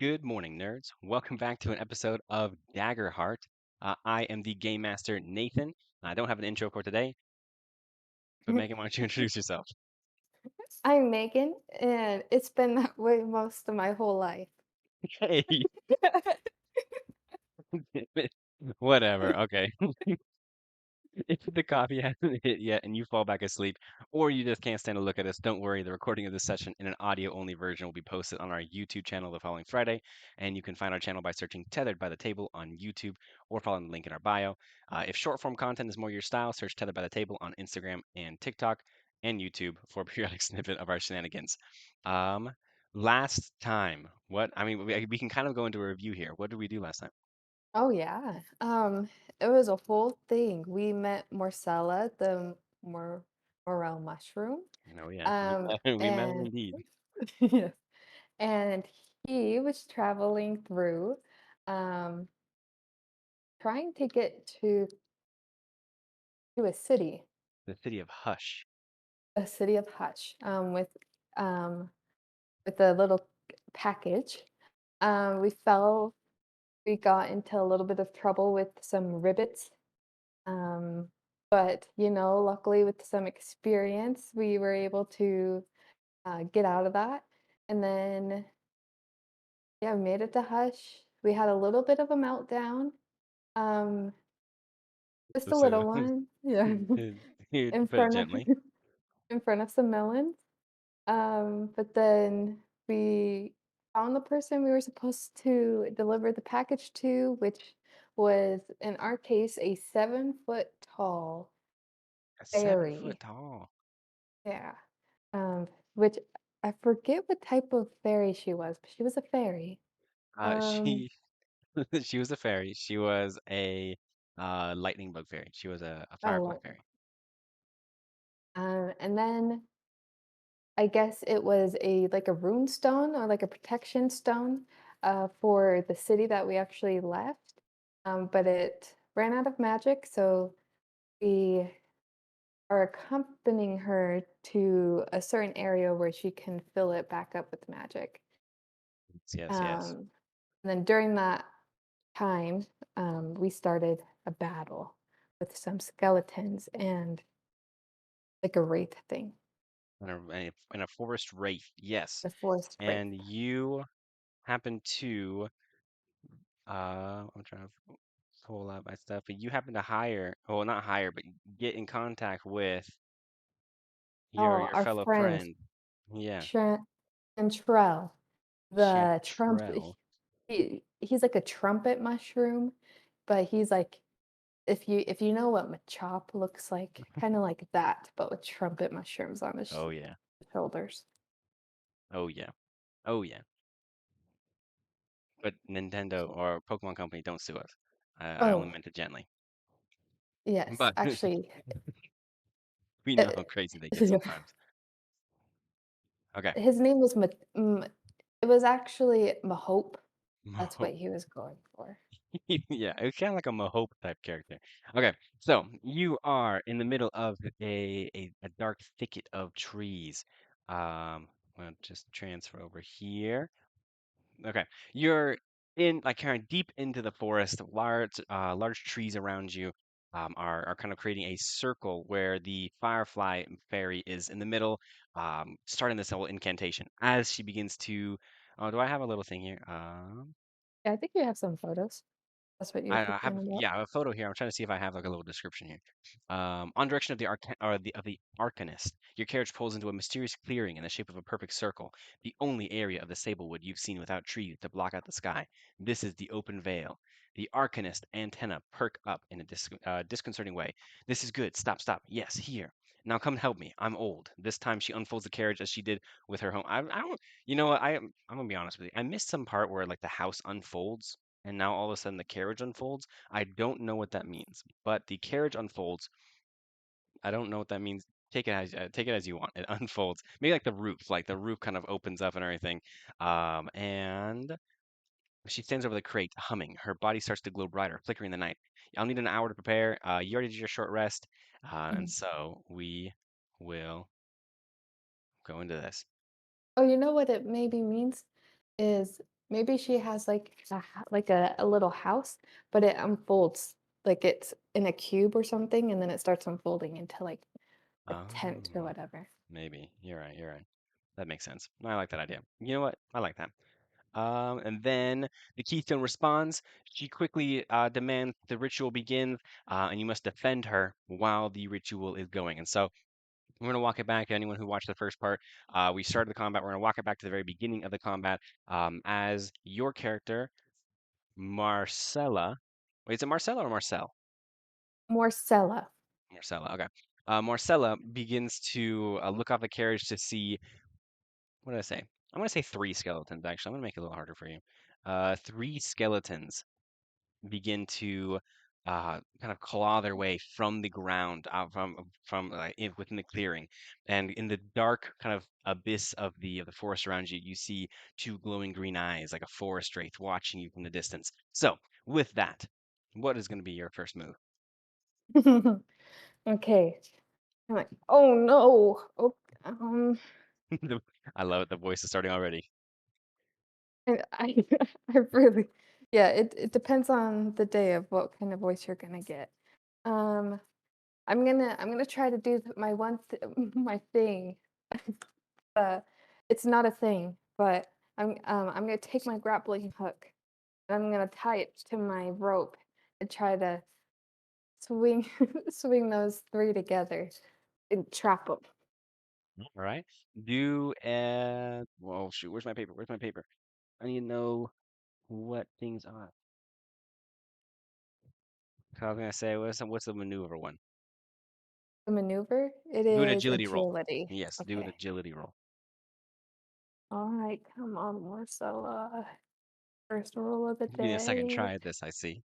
Good morning, nerds. Welcome back to an episode of Daggerheart. I am the game master, Nathan. I don't have an intro for today, but Megan, why don't you introduce yourself? I'm Megan, and it's been that way most of my whole life. Hey, whatever. Okay. If the coffee hasn't hit yet and you fall back asleep, or you just can't stand to look at us, don't worry. The recording of this session in an audio-only version will be posted on our YouTube channel the following Friday, and you can find our channel by searching Tethered by the Table on YouTube or following the link in our bio. If short-form content is more your style, search Tethered by the Table on Instagram and TikTok and YouTube for a periodic snippet of our shenanigans. Um, last time, we can kind of go into a review here. What did we do last time? Oh yeah. It was a whole thing. We met Marcella, the morel mushroom. Oh yeah, we met her And indeed. yes, and he was traveling through, um, trying to get to The city of Hush. a city of Hush, um, with a little package. We fell We got into a little bit of trouble with some ribbits, but, luckily with some experience, we were able to, get out of that, and then, yeah, we made it to Hush. We had a little bit of a meltdown, um, just a So little one, yeah, to in put it front of gently. in front of some melons, but then we found the person we were supposed to deliver the package to, which was, in our case, a 7-foot tall A 7 foot fairy. tall. Yeah. Which I forget what type of fairy she was, but she was a fairy. Um, She she was a fairy. She was a lightning bug fairy. She was a fire bug oh, fairy. and then I guess it was a rune stone or like a protection stone for the city that we actually left. But it ran out of magic, so we are accompanying her to a certain area where she can fill it back up with magic. Yes, yes, yes. And then during that time, we started a battle with some skeletons and like a wraith thing, In a forest wraith, yes. the forest wraith. And you happen to I'm trying to pull out my stuff, but you happen to hire, well, not hire, but get in contact with Oh, your our fellow friend friend. Yeah, Chantrell, the trump. Chantrell. He's like a trumpet mushroom, but he's like if you know what Machop looks like, kind of like that, but with trumpet mushrooms on his Oh yeah. shoulders. Oh yeah. Oh yeah. But Nintendo or Pokemon Company don't sue us. I only Oh, meant it gently. yes, But actually, we uh, know how crazy they get sometimes. Okay. his name was it was actually Mahope. That's what he was going for. Yeah, it's kind of like a Mahope type character. Okay, so you are in the middle of a dark thicket of trees. I'll just transfer over here. Okay, you're in like kind of deep into the forest. Large trees around you are kind of creating a circle where the firefly fairy is in the middle, starting this whole incantation. As she begins to, oh, do I have a little thing here? Yeah, I think you have some photos. That's what you're I have thinking about. yeah, I have a photo here. I'm trying to see if I have like a little description here. On direction of the Arcanist, your carriage pulls into a mysterious clearing in the shape of a perfect circle, the only area of the Sablewood you've seen without trees to block out the sky. This is the open vale. The Arcanist antenna perk up in a disconcerting way. This is good. Stop, stop. Yes, here. Now come help me. I'm old. This time she unfolds the carriage as she did with her home. I don't. You know what? I'm gonna be honest with you. I missed some part where like the house unfolds and now all of a sudden the carriage unfolds. I don't know what that means, but the carriage unfolds. I don't know what that means. Take it as you want. It unfolds. Maybe like the roof kind of opens up and everything. And she stands over the crate, humming. Her body starts to glow brighter, flickering in the night. I'll need an hour to prepare. You already did your short rest, and Mhm. so we will go into this. Oh, you know what it maybe means is Maybe she has like like a little house, but it unfolds like it's in a cube or something, and then it starts unfolding into like a tent or Oh, whatever. maybe. You're right. You're right. That makes sense. I like that idea. You know what? I like that. And then the Keystone responds. She quickly demands the ritual begins, and you must defend her while the ritual is going. And so we're going to walk it back. Anyone who watched the first part, we started the combat. We're going to walk it back to the very beginning of the combat as your character, Marcella. Wait, is it Marcella or Marcel? Morcella. Marcella. Okay. Marcella begins to look off the carriage to see. What did I say? I'm going to say three skeletons, actually. I'm going to make it a little harder for you. Three skeletons begin to kind of claw their way from the ground out within the clearing, and in the dark kind of abyss of the forest around you, you see two glowing green eyes like a forest wraith watching you from the distance. So, with that, what is going to be your first move? Okay. I'm like, oh no. Oh, um, The- I love it. The voice is starting already. I I really, yeah. It depends on the day of what kind of voice you're gonna get. Um, I'm gonna try to do my my thing. Uh, it's not a thing, but I'm gonna take my grappling hook and I'm gonna tie it to my rope and try to swing swing those three together and trap them. All right. Well, shoot. Where's my paper? Where's my paper? I need to know what things are. So I was gonna say, what's the maneuver one? The maneuver, it Do an is agility roll. agility. Yes, do an Okay. agility roll. All right, come on, Marcella. First roll of the Give me a second day. try at this, I see.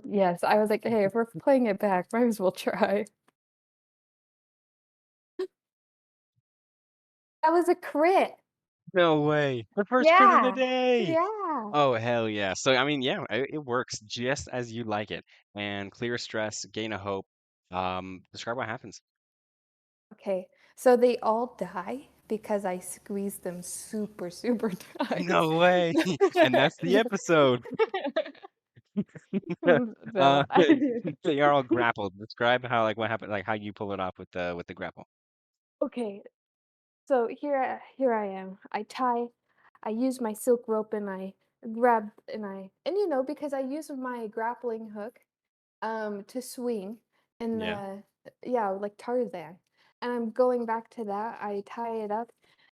Yes, I was like, hey, if we're playing it back, might as well try. That was a crit. No way. The first crit of the Yeah. day. Yeah. Oh, hell yeah. So, I mean, yeah, it works just as you like it. And clear stress, gain of hope. Describe what happens. Okay. So they all die because I squeezed them super, super tight. No way. And that's the episode. Uh, No. they are all grappled. Describe how, like, what happened, like, how you pull it off with the grapple. Okay. So here I am. I use my silk rope and I grab and because I use my grappling hook to swing and Yeah. yeah, like Tarzan. And I'm going back to that. I tie it up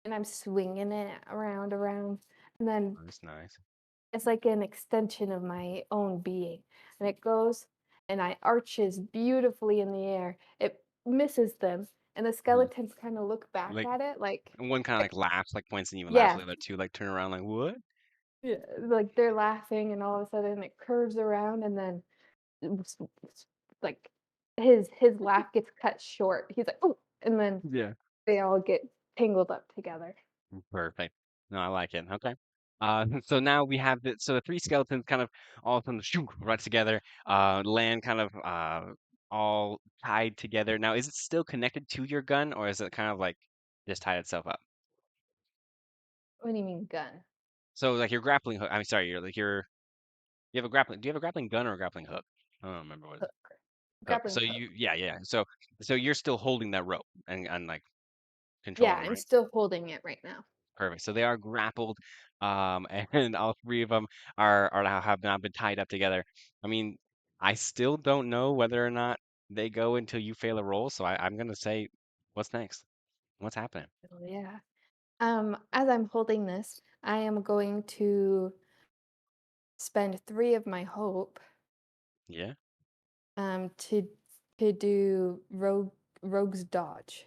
and I'm swinging it around and then That's nice. it's like an extension of my own being. And it goes and I arches beautifully in the air. It misses them and the Mhm. skeletons kind of look back Like, at it one kind of like laughs, like points and even laughs, yeah, the other two like turn around, like, what? yeah, like they're laughing and all of a sudden it curves around and then like his laugh gets cut short. He's like, "Oh," and then Yeah. they all get tangled up together. Perfect. No, I like it. Okay. So now we have the three skeletons kind of all of them shoo, right together, land kind of all tied together. Now, is it still connected to your gun, or is it kind of like just tied itself up? What do you mean gun? So like your grappling hook, I'm sorry, you have a grappling, do you have a grappling gun or a grappling hook? I don't remember what it is. Hook. Hook. Grappling So hook. yeah. So you're still holding that rope and like Yeah, controlling them, I'm right? still holding it right now. Perfect. So they are grappled, and all three of them are now have now been tied up together. I mean, I still don't know whether or not they go until you fail a roll. So I'm gonna say, what's next? What's happening? Oh, yeah. As I'm holding this, I am going to spend 3 of my hope Yeah, to do rogue's dodge.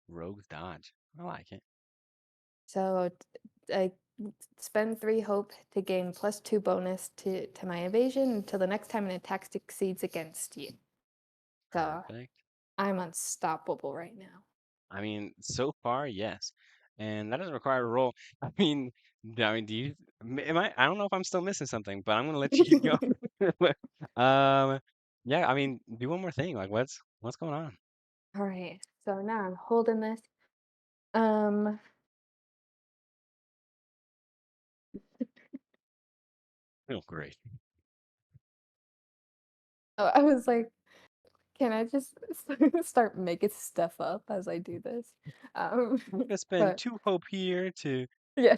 rogues dodge. I like it. So I spend 3 hope to gain +2 bonus to my evasion until the next time an attack succeeds against you. So Perfect. I'm unstoppable right now. I mean, so far, yes, and that doesn't require a roll. Do you? Am I? I don't know if I'm still missing something, but I'm gonna let you keep going. Um, yeah. I mean, do one more thing. Like, what's going on? All right. So now I'm holding this. Um Oh, great. Oh, I was like, can I just start making stuff up as I do this? Um, I'm gonna spend but two hope here to. yeah,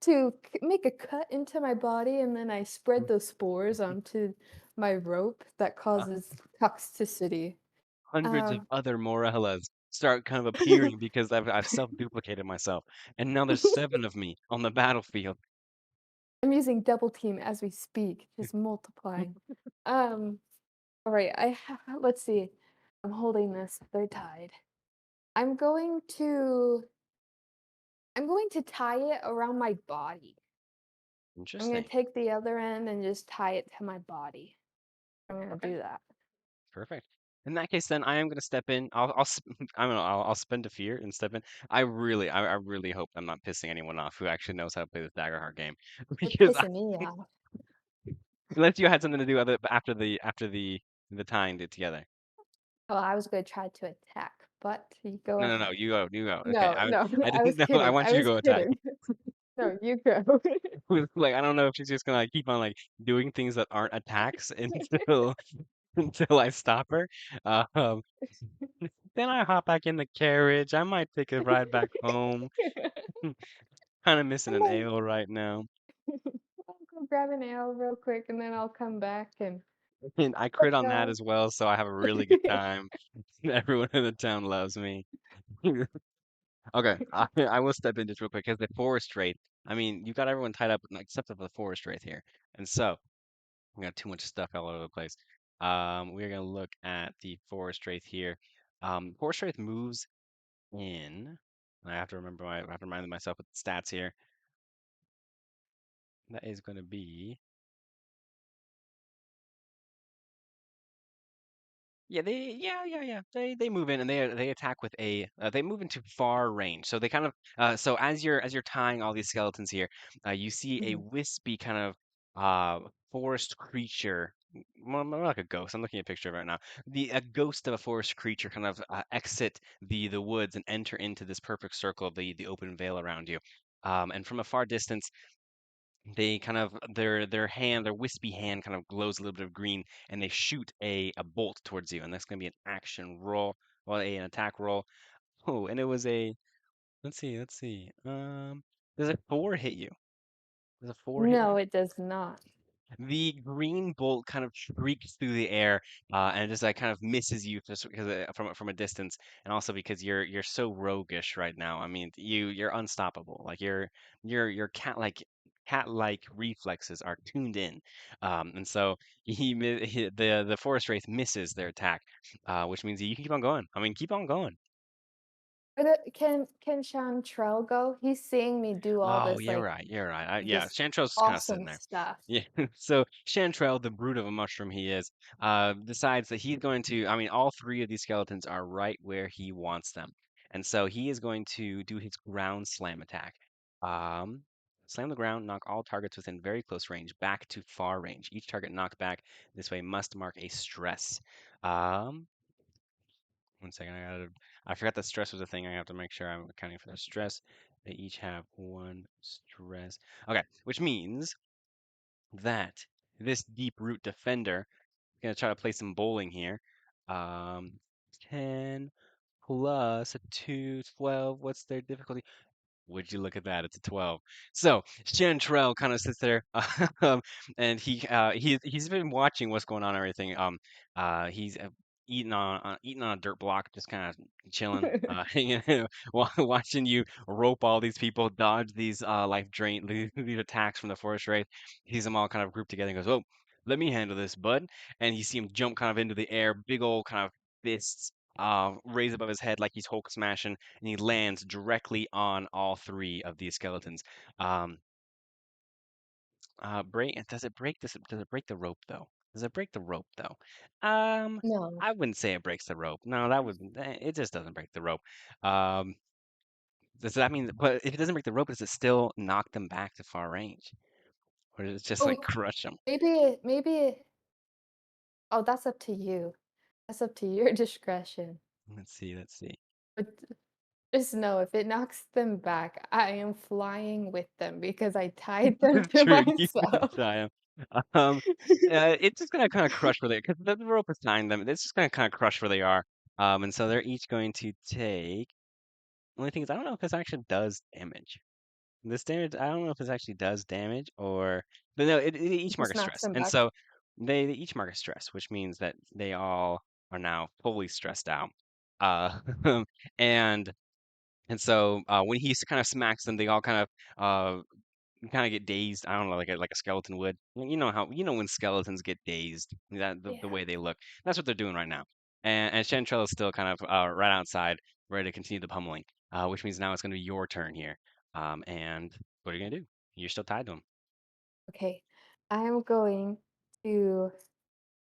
to make a cut into my body, and then I spread those spores onto my rope that uh, causes toxicity. Hundreds of Um, other Morellas start kind of appearing because I've self-duplicated myself, and now there's seven of me on the battlefield. I'm using double team as we speak, just multiplying. Um, all right, let's see. I'm holding this. They're tied. I'm going to I'm going to tie it around my body. I'm gonna Interesting. take the other end and just tie it to my body. I'm gonna Okay. do that. Perfect. In that case, then I am gonna step in. I don't know. I'll spend a fear and step in. I really hope I'm not pissing anyone off who actually knows how to play this Daggerheart game, You're because pissing me off. unless you had something to do after the tying it together. Oh, I was gonna try to attack, but you go No, no, no. ahead. You go. Okay, No, no, I I didn't was know. I kidding. want I you to was go attack. kidding. No, you go. Like I don't know if she's just gonna like keep on like doing things that aren't attacks until until I stop her. Um, then I hop back in the carriage. I might take a ride back home. Kind of missing I'm an like, ale right now. I'll go grab an ale real quick and then I'll come back and And I let's crit on that go. as well, so I have a really good time. Everyone in the town loves me. Okay, I will step in just real quick because the forest wraith. I mean, you got everyone tied up except for the forest wraith here, and so we got too much stuff all over the place. We're gonna look at the forest wraith here. Forest wraith moves in. I have to remember. I have to remind myself with the stats here. That is going to be. Yeah. They move in and they attack with a they move into far range. So they kind of so as you're tying all these skeletons here, you see a Mhm. wispy kind of forest creature, more like a ghost. I'm looking at a picture of it right now. The a ghost of a forest creature kind of exit the woods and enter into this perfect circle of the open veil around you. And from a far distance, they kind of their wispy hand kind of glows a little bit of green, and they shoot a bolt towards you, and that's going to be an action roll, well, an attack roll. Oh, and it was a let's see. Does a four hit you? Does a four hit No, you? it does not. The green bolt kind of shrieks through the air, and just like kind of misses you just because from a distance, and also because you're so roguish right now. I mean, you're unstoppable. Like your cat-like reflexes are tuned in, and so the forest wraith misses their attack, which means you can keep on going. I mean, keep on going. But can Chantrell go? He's seeing me do all Oh, this you're like right. You're right. Yeah, just Chantrell's just kind of sitting awesome there. stuff. Yeah. So Chantrell, the brute of a mushroom he is, decides that he's going to. I mean, all three of these skeletons are right where he wants them, and so he is going to do his ground slam attack. Um, Slam the ground, knock all targets within very close range back to far range. Each target knocked back this way must mark a stress. Um, one second, I forgot that stress was a thing. I have to make sure I'm accounting for the stress. They each have one stress. Okay, which means that this deep root defender is gonna try to play some bowling here. Um, 10 plus a 2, 12. What's their difficulty? Would you look at that? It's a 12. So Chantrell kind of sits there, and he's been watching what's going on and everything. He's eating on a dirt block, just kind of chilling, hanging, watching you rope all these people, dodge these life drain these attacks from the forest wraith. He sees them all kind of grouped together and goes, "Oh, let me handle this, bud." And you see him jump kind of into the air, big old kind of fists raised above his head like he's Hulk smashing, and he lands directly on all three of these skeletons. Um, does it break the rope though? Does it break the rope though? Um, No. I wouldn't say it breaks the rope. No, that would it just doesn't break the rope. Um, does that mean? But if it doesn't break the rope, does it still knock them back to far range, or does it just like Oh, crush them? maybe oh, that's up to you. That's up to your discretion. Let's see. Let's see. Just know if it knocks them back, I am flying with them because I tied them to True, you could myself. tie 'em. Um, it's just gonna kind of crush where they because the rope is tying them. It's just gonna kind of crush where they are. And so they're each going to take. Only thing is, I don't know if this actually does damage. This damage, I don't know if this actually does damage or, but no, it It each mark just a knocks stress, them and back. so they each mark a stress, which means that they all are now fully stressed out. Uh, and so when he kind of smacks them, they all kind of get dazed. I don't know, like a skeleton would. You know how when skeletons get dazed, that the Yeah. way they look. That's what they're doing right now. And Chantrell is still kind of right outside, ready to continue the pummeling. Which means now it's going to be your turn here. And what are you gonna do? You're still tied to him. Okay. I am going to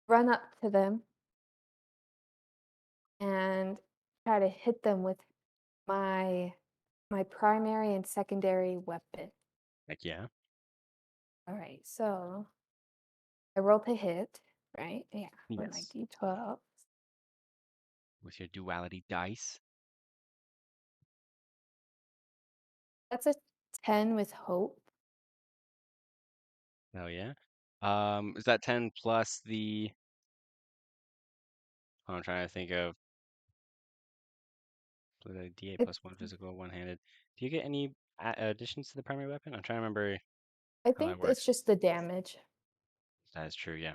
run up to them and try to hit them with my my primary and secondary weapon. Like, yeah, All right. So I roll to hit, right? Yeah, with my yes, D12. with your duality dice. That's a 10 with hope. Oh yeah. Is that 10 plus the? I'm trying to think of the D8 It's plus one physical, one-handed. Do you get any additions to the primary weapon? I'm trying to remember I how that think it's works. just the damage. That is true, yeah.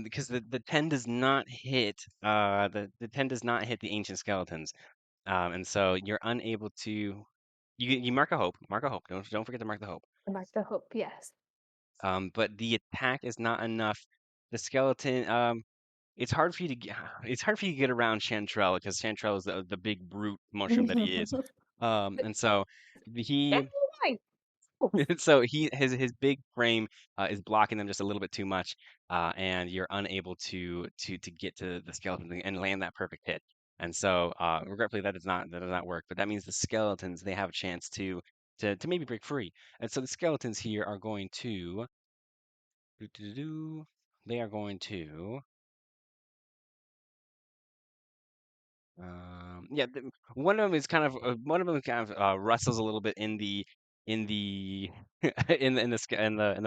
Because the 10 does not hit the 10 does not hit the ancient skeletons. And so you're unable to you mark a hope, mark a hope. Don't forget to mark the hope. I mark the hope, yes. But the attack is not enough. The skeleton it's hard for you to get it's hard for you to get around Chantrell because Chantrell is the big brute mushroom that he is. And so Get he away! Oh, so his big frame is blocking them just a little bit too much, and you're unable to get to the skeleton and land that perfect hit. And so, regretfully, that does not work. But that means the skeletons they have a chance to maybe break free. And so the skeletons here are going to they are going to yeah, one of them is kind of one of them kind of wrestles a little bit in the in the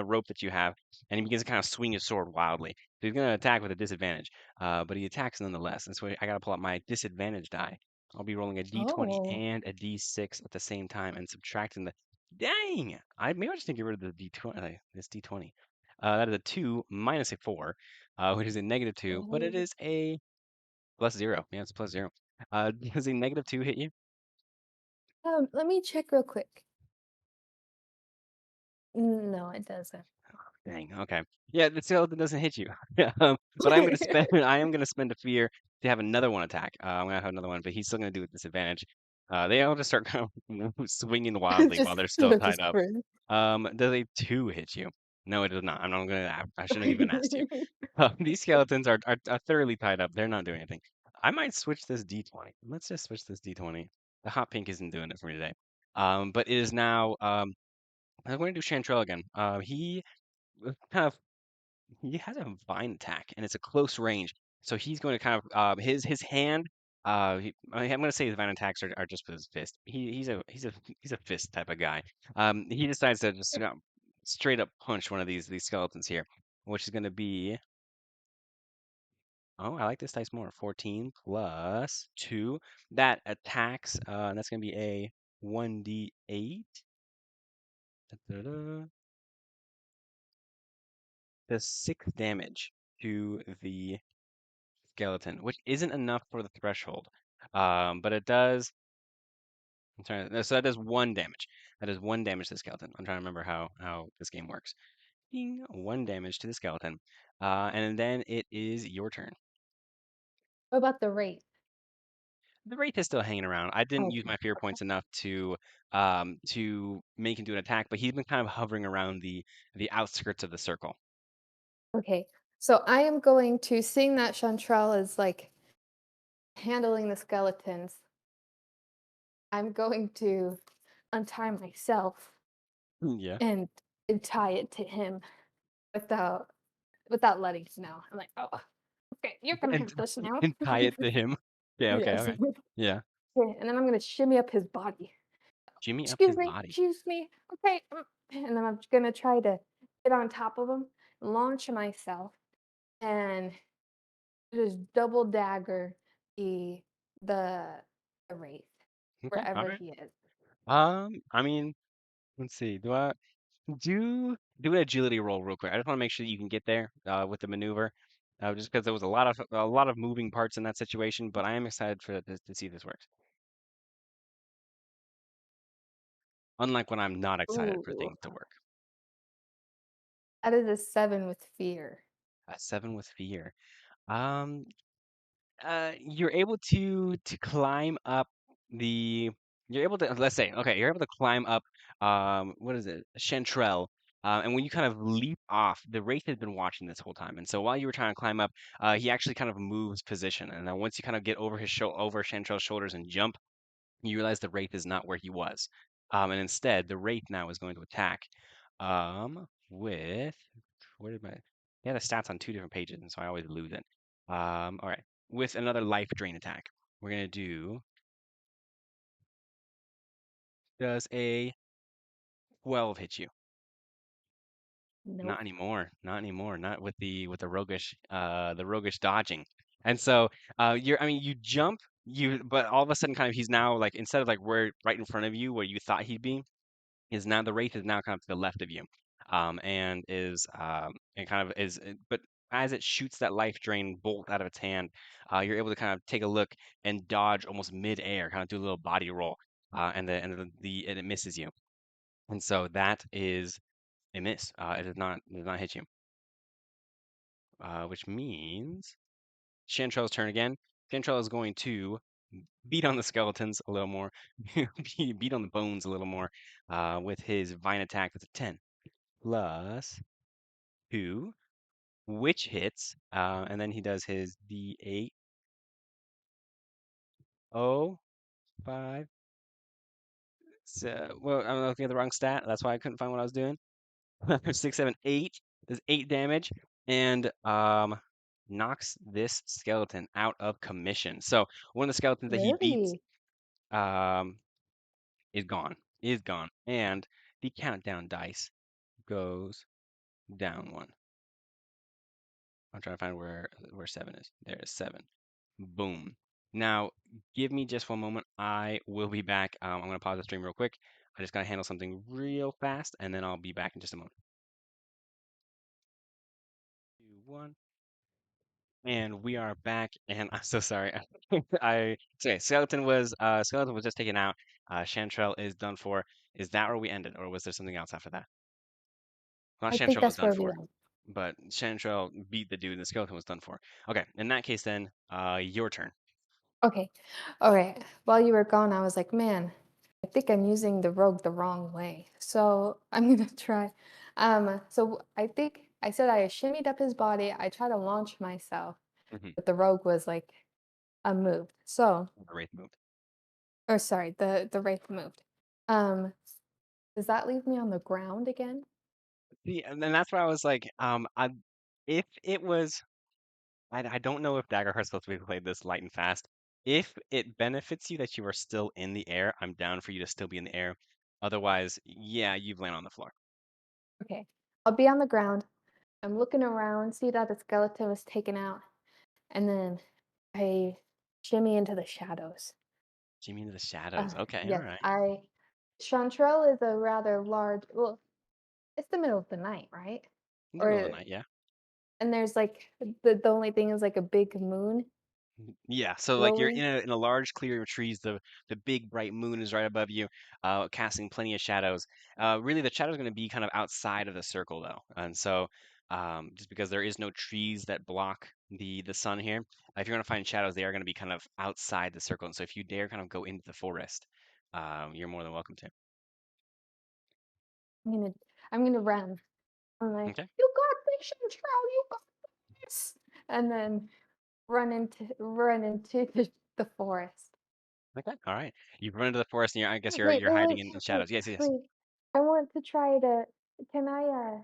rope that you have, and he begins to kind of swing his sword wildly. So he's going to attack with a disadvantage, but he attacks nonetheless. And so I got to pull out my disadvantage die. I'll be rolling a d20 oh, and a d6 at the same time and subtracting the. Dang! I just need to get rid of the d20. This d20. That is a 2 minus a 4, which is a negative 2, but it oh. is a plus 0. Yeah, it's plus 0. Does a negative 2 hit you? Let me check real quick. No, it doesn't. Dang, okay. Yeah, the skeleton doesn't hit you. But I'm gonna spend I am gonna spend a fear to have another one attack. I'm gonna have another one, but he's still gonna do it with disadvantage. They all just start kind of swinging wildly while Just they're still tied just up. for Does a 2 hit you? No, it does not. I'm not gonna. I shouldn't have even asked you. These skeletons are thoroughly tied up. They're not doing anything. I might switch this D20. Let's just switch this D20. The hot pink isn't doing it for me today. But it is now. I'm going to do Chantrell again. He kind of he has a vine attack, and it's a close range. So he's going to kind of his hand. I'm going to say his vine attacks are just with his fist. He's a fist type of guy. He decides to just straight up punch one of these skeletons here, which is going to be. Oh, I like this dice more. 14 plus 2. That attacks, and that's going to be a 1d8. Da-da-da. Does 6 damage to the skeleton, which isn't enough for the threshold. But it does. I'm trying to, so that does 1 damage. That is 1 damage to the skeleton. I'm trying to remember how this game works. Ding, 1 damage to the skeleton. And then it is your turn. what about the rate? The Wraith is still hanging around. I didn't use Okay, my fear okay. points enough to make him do an attack, but he's been kind of hovering around the outskirts of the circle. Okay. So I am going to, seeing that Chantrell is like handling the skeletons, I'm going to untie myself Yeah. and tie it to him without letting him know. I'm like, oh, okay, you're gonna And have this now. and tie it to him. Yeah, okay, Yes. okay. Yeah. Okay, and then I'm gonna shimmy up his body. Jimmy up "Excuse his me, body. excuse me, okay," and then I'm gonna try to get on top of him, launch myself, and just double dagger the the the wraith Okay, all wherever right. he is. I mean, let's see. Do an agility roll real quick. I just want to make sure that you can get there with the maneuver, just because there was a lot of moving parts in that situation. But I am excited to see this works. Unlike when I'm not excited for Ooh, things to work. that is a 7 with fear. A 7 with fear. Um, you're able to climb up the. You're able to, let's say, okay, you're able to climb up. What is it? Chantrell. And when you kind of leap off, the wraith has been watching this whole time. And so while you were trying to climb up, he actually kind of moves position. And then once you kind of get over Chantrell's shoulders and jump, you realize the wraith is not where he was. And instead, the wraith now is going to attack. With where did my yeah, the stats on two different pages, and so I always lose it. All right, with another life drain attack, we're gonna do. Does a 12 hit you? Not Nope. anymore. Not anymore. Not with the roguish dodging. And so I mean you jump, but all of a sudden kind of he's now like instead of like where right in front of you where you thought he'd be, is now the wraith is now kind of to the left of you, and kind of but as it shoots that life drain bolt out of its hand, you're able to kind of take a look and dodge almost mid-air, kind of do a little body roll, and it misses you, and so that is a miss. It does not hit you, which means Chantrell's turn again. Chantrell is going to beat on the skeletons a little more, beat on the bones a little more, with his vine attack. That's a 10 plus 2, which hits, and then he does his D8. Oh, 5. So, well, I'm looking at the wrong stat. That's why I couldn't find what I was doing. 6, 7, 8. Does 8 damage and knocks this skeleton out of commission. So one of the skeletons that he beats Really? um is gone. Is gone. And the countdown dice goes down one. I'm trying to find where 7 is. There is 7. Boom. Now, give me just one moment. I will be back. I'm going to pause the stream real quick. I just got to handle something real fast, and then I'll be back in just a moment. 2, 1. And we are back, and I'm so sorry. Okay. Skeleton was just taken out. Chantrell is done for. Is that where we ended, or was there something else after that? Not I think Chantrell was that's done where we for, are. but Chantrell beat the dude, and the skeleton was done for. Okay, in that case, then, your turn. Okay. All right. While you were gone, I was like, man, I think I'm using the rogue the wrong way. So I'm gonna try. So I think I said I shimmied up his body. I tried to launch myself, Mm-hmm. but the rogue was like unmoved. So, The wraith moved. or sorry, the wraith moved. Um, does that leave me on the ground again? See, and then that's why I was like, if it was, I don't know if Daggerheart's supposed to be played this light and fast. If it benefits you that you are still in the air, I'm down for you to still be in the air. Otherwise, yeah, you've landed on the floor. Okay. I'll be on the ground. I'm looking around, see that the skeleton was taken out, and then I shimmy into the shadows. Jimmy into the shadows. Okay, all Yes, right. I Chanterelle is a rather large, well, it's the middle of the night, right? In the middle of the Or night, yeah. and there's like the only thing is like a big moon Yeah, so like you're glowing. in a large clearing of trees. The big bright moon is right above you, casting plenty of shadows. Really, the shadow's going to be kind of outside of the circle though, and so just because there is no trees that block the sun here, if you're going to find shadows, they are going to be kind of outside the circle. And so if you dare kind of go into the forest, you're more than welcome to. I'm gonna I'm gonna run. I'm like, Okay. you got this, Chanterelle, you got this, and then run into the forest. Okay. All right. You've run into the forest, and I guess Wait, you're wait, you're wait, hiding wait, in wait, shadows. Yes. Yes. wait. I want to try to. Can I?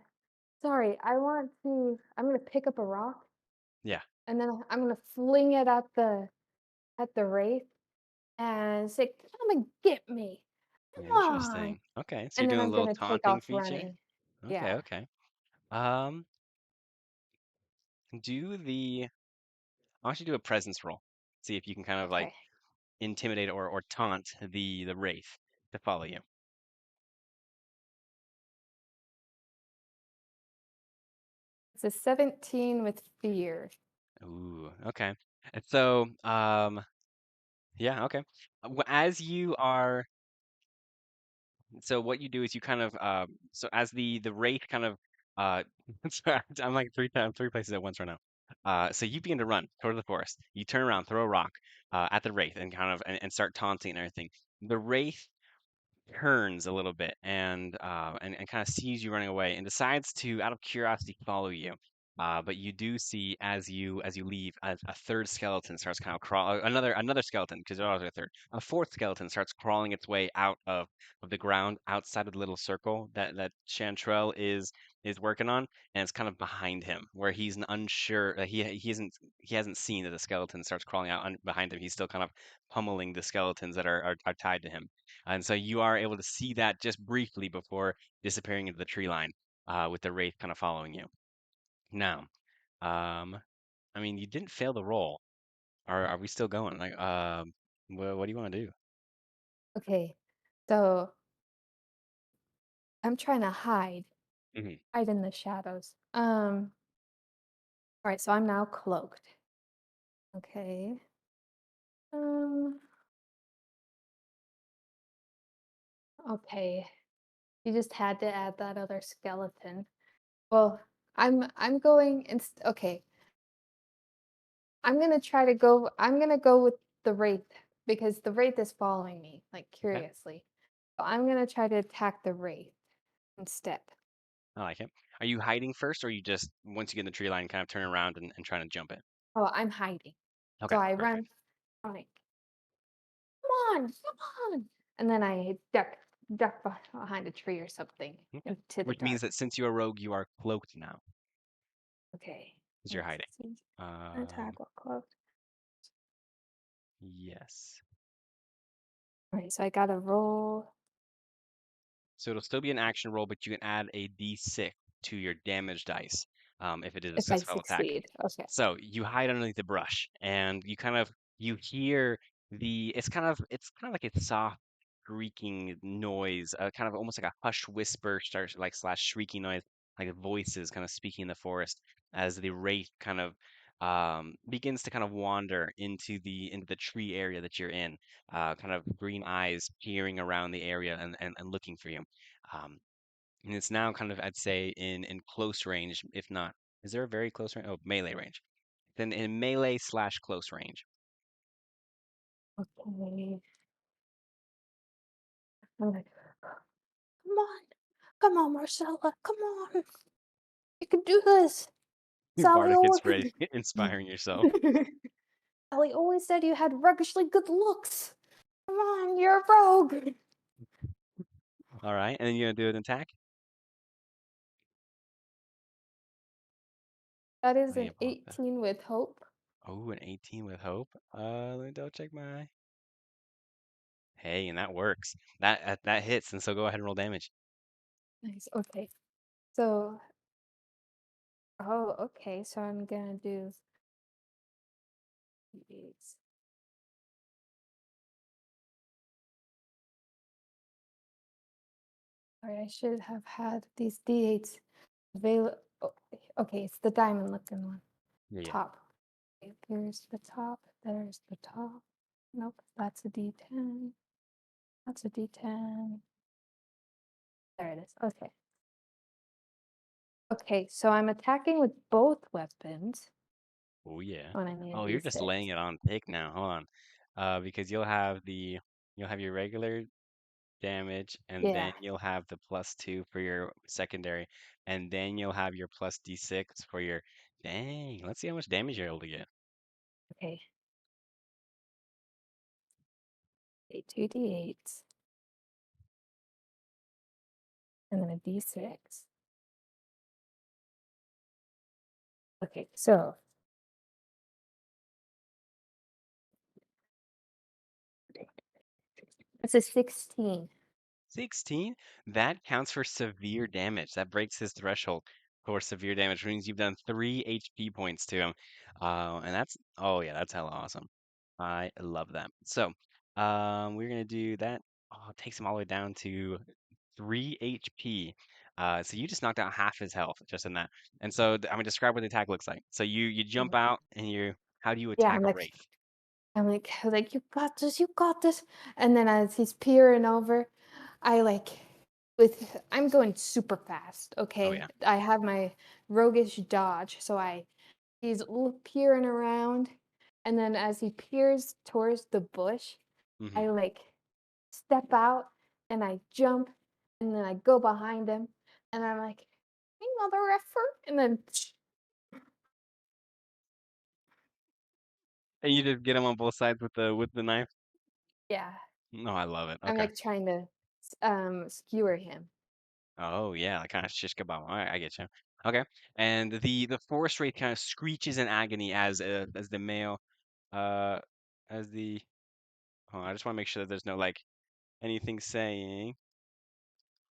Sorry, I want to. I'm gonna pick up a rock Yeah. and then I'm gonna fling it at the wraith. and say, "Come and get me. Come on." Interesting. Okay, so you're And then doing a I'm little gonna take taunting off feature. running. Okay, Yeah. okay. Um, do the I want you to do a presence roll. See if you can kind of like Okay. intimidate or taunt the wraith to follow you. It's a 17 with fear. Ooh, okay. And so, yeah, okay. As you are, so what you do is you kind of, so as the wraith kind of, uh, sorry, I'm like three places at once right now. So you begin to run toward the forest. You turn around, throw a rock, at the wraith, and kind of and start taunting and everything. The wraith turns a little bit and kind of sees you running away and decides to, out of curiosity, follow you. But you do see as you leave, a third skeleton starts kind of crawl. Another skeleton, because there's always a third. A fourth skeleton starts crawling its way out of the ground outside of the little circle that Chantrell is working on, and it's kind of behind him, where he's unsure. He hasn't seen that the skeleton starts crawling out behind him. He's still kind of pummeling the skeletons that are tied to him. And so you are able to see that just briefly before disappearing into the tree line, with the wraith kind of following you. Now, um, I mean, you didn't fail the roll. Are we still going? Like, what do you want to do? Okay. So I'm trying to Hmm. hide in the shadows. All right, so I'm now cloaked. Okay. Um, okay. You just had to add that other skeleton. Well, I'm going okay. I'm gonna go with the wraith because the wraith is following me, like Okay, curiously. So I'm gonna try to attack the wraith instead. I like it. Are you hiding first, or you just once you get in the tree line, kind of turn around and trying to jump it? Oh, I'm hiding. So Okay, I run, perfect. I'm like, come on. And then I duck behind a tree or something Okay, into the which means dark. that since you're a rogue, you are cloaked now Okay. because you're Let's hiding. see. Um, Attack while close. yes. All right, so I gotta roll So it'll still be an action roll, but you can add a d6 to your damage dice, if it is a if I successful attack. succeed. Okay. So you hide underneath the brush, and you hear it's kind of like a soft shrieking noise, kind of almost like a hushed whisper, starts like slash shrieking noise, like voices kind of speaking in the forest as the wraith kind of begins to kind of wander into the tree area that you're in, kind of green eyes peering around the area and looking for you. Um, and it's now kind of, I'd say, in close range, if not, is there a very close range? Oh, melee range. Then in melee slash close range. Okay. I'm like, come on. Come on, Marcella. Come on. You can do this. Sally Bardic always inspiring yourself. Sally always said you had ruggishly good looks. Come on, you're a rogue. All right, and then you're gonna do an attack. That is Let me an pull up the. 18 with hope. Oh, an 18 with hope. Let me double check my. Hey, and that works. That hits, and so go ahead and roll damage. Nice. Okay. So, oh, okay. So I'm gonna do these. Sorry, I should have had these D8s available. Okay, it's the diamond looking one. Yeah, yeah. Top. Okay, here's the top. There's the top. Nope, that's a D10. That's a D10. There it is. Okay. Okay, so I'm attacking with both weapons Oh yeah. when I need a Oh, you're just laying D6. it on thick now. Hold on. Because you'll have your regular damage, and Yeah. then you'll have the +2 for your secondary, and then you'll have your plus d6 for your. Dang, let's see how much damage you're able to get. Okay. Okay, two D8s and then a D6. Okay, so It's a 16. 16? That counts for severe damage. That breaks his threshold for severe damage, which means you've done 3 HP points to him. And that's, oh yeah, that's hella awesome. I love that. So, we're gonna do that. Oh, it takes him all the way down to 3 HP. So you just knocked out half his health just in that. And so, I'm gonna describe what the attack looks like. So you jump Mm. out and how do you Yeah, attack a wraith? I'm like, you got this. And then as he's peering over, I like I'm going super fast, Oh okay? yeah. I have my roguish dodge, so he's peering around, and then as he peers towards the bush, I Hmm. like step out and I jump and then I go behind him and I'm like, "Hey, mother effer," and then And you just get him on both sides with the knife. yeah, No, I love it. I'm Okay. like trying to skewer him. Oh yeah, like kind of shish kebab. All right, I get you. Okay, and the forest wraith kind of screeches in agony as the male uh as the hold on, I just want to make sure that there's no like anything saying.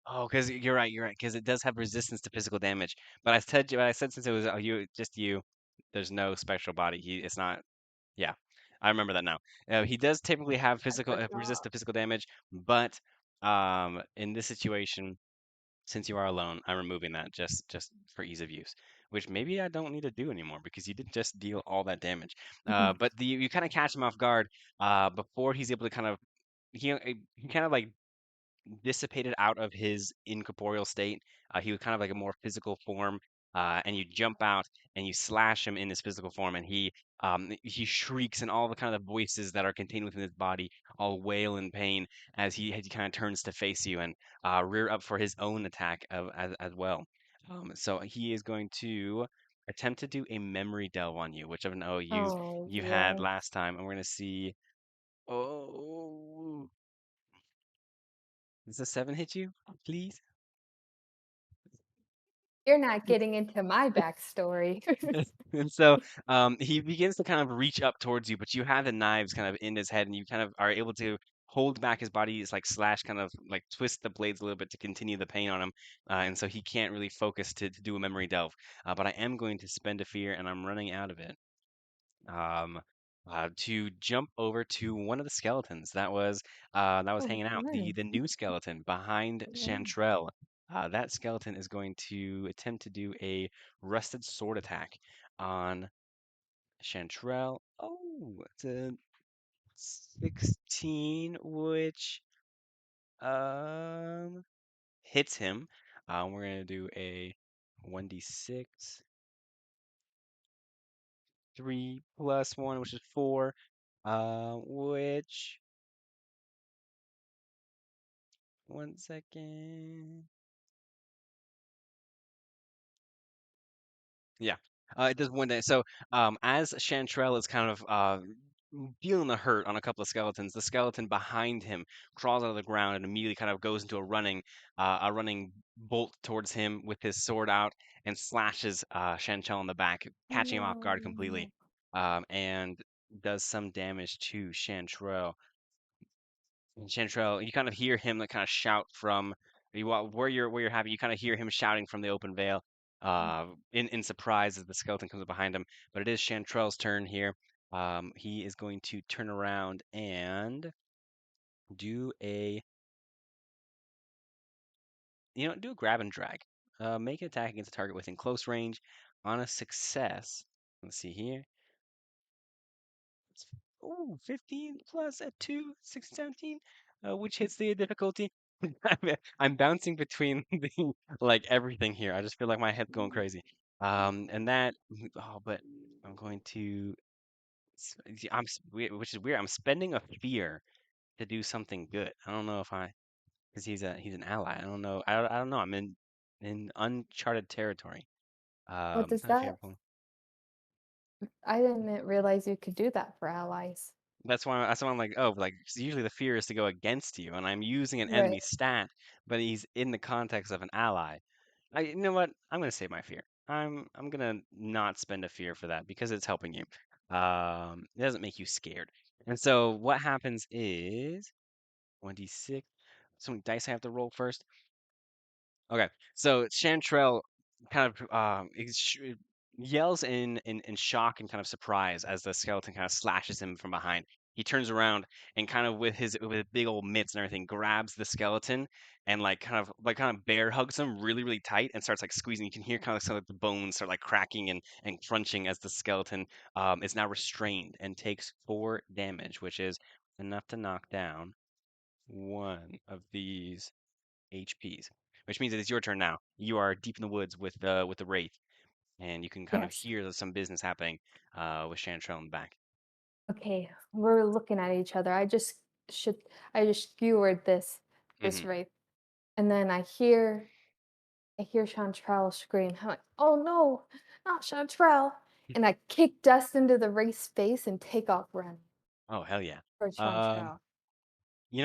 Oh, because you're right, because it does have resistance to physical damage. But I said since it was you, there's no spectral body. It's not. Yeah, I remember that now. He does typically have I physical resist forgot. to physical damage, but in this situation. Since you are alone, I'm removing that just for ease of use, which maybe I don't need to do anymore because you didn't just deal all that damage. But you kind of catch him off guard before he's able to kind of he kind of like dissipated out of his incorporeal state. He was kind of like a more physical form, and you jump out and you slash him in his physical form, and he shrieks, and all the kind of voices that are contained within his body all wail in pain as he kind of turns to face you and rear up for his own attack as well. So he is going to attempt to do a memory delve on you, which I know Oh, you had yes. last time, and we're gonna see. Oh, does a 7 hit you, please? You're not getting into my backstory. And so he begins to kind of reach up towards you, but you have the knives kind of in his head, and you kind of are able to hold back his body. It's like slash, kind of like twist the blades a little bit to continue the pain on him. And so he can't really focus to do a memory delve. But I am going to spend a fear, and I'm running out of it. Um, to jump over to one of the skeletons that was Oh, hanging out, nice. the new skeleton behind Mm. Chantrell. That skeleton is going to attempt to do a rusted sword attack on Chantrell. Oh, it's a 16, which um hits him. We're gonna do a 1d6, 3 plus 1, which is 4. Which one second. Yeah. It does one day. So, as Chantrell is kind of feeling the hurt on a couple of skeletons, the skeleton behind him crawls out of the ground and immediately kind of goes into a running bolt towards him with his sword out and slashes Chantrell in the back, catching him off guard completely, No. and does some damage to Chantrell. And Chantrell, you kind of hear him like kind of shout from where you're happy. You kind of hear him shouting from the open veil, in surprise as the skeleton comes up behind him. But it is Chantrell's turn here. He is going to turn around and do a do a grab and drag. Make an attack against a target within close range. On a success, let's see here. Ooh, 15 plus a 2, 6, 17, which hits the difficulty. I'm bouncing between the like everything here. I just feel like my head's going crazy. And that, oh, but I'm going to, which is weird. I'm spending a fear to do something good. I don't know if because he's an ally. I don't know. I don't know. I'm in uncharted territory. What does Not a fear. that? I didn't realize you could do that for allies. That's why I'm like, oh, like 'cause usually the fear is to go against you, and I'm using an Right. enemy stat, but he's in the context of an ally. You know what? I'm gonna save my fear. I'm gonna not spend a fear for that because it's helping you. It doesn't make you scared. And so what happens is 1d6. So many dice I have to roll first. Okay, so Chantrell kind of yells in shock and kind of surprise as the skeleton kind of slashes him from behind. He turns around and kind of with his big old mitts and everything grabs the skeleton and like kind of bear hugs him really tight and starts like squeezing. You can hear kind of some of the bones start like cracking and crunching as the skeleton is now restrained and takes 4 damage, which is enough to knock down one of these HPs, which means it is your turn now. You are deep in the woods with the wraith, and you can kind of Yes. hear there's some business happening with Chantrell in the back. Okay, we're looking at each other. Should I just skewered this Hmm. right, and then I hear Chantrell scream. I'm like, "Oh no, not Chantrell!" And I kick dust into the race's face and take off running Oh hell yeah. for Um, Chantrell.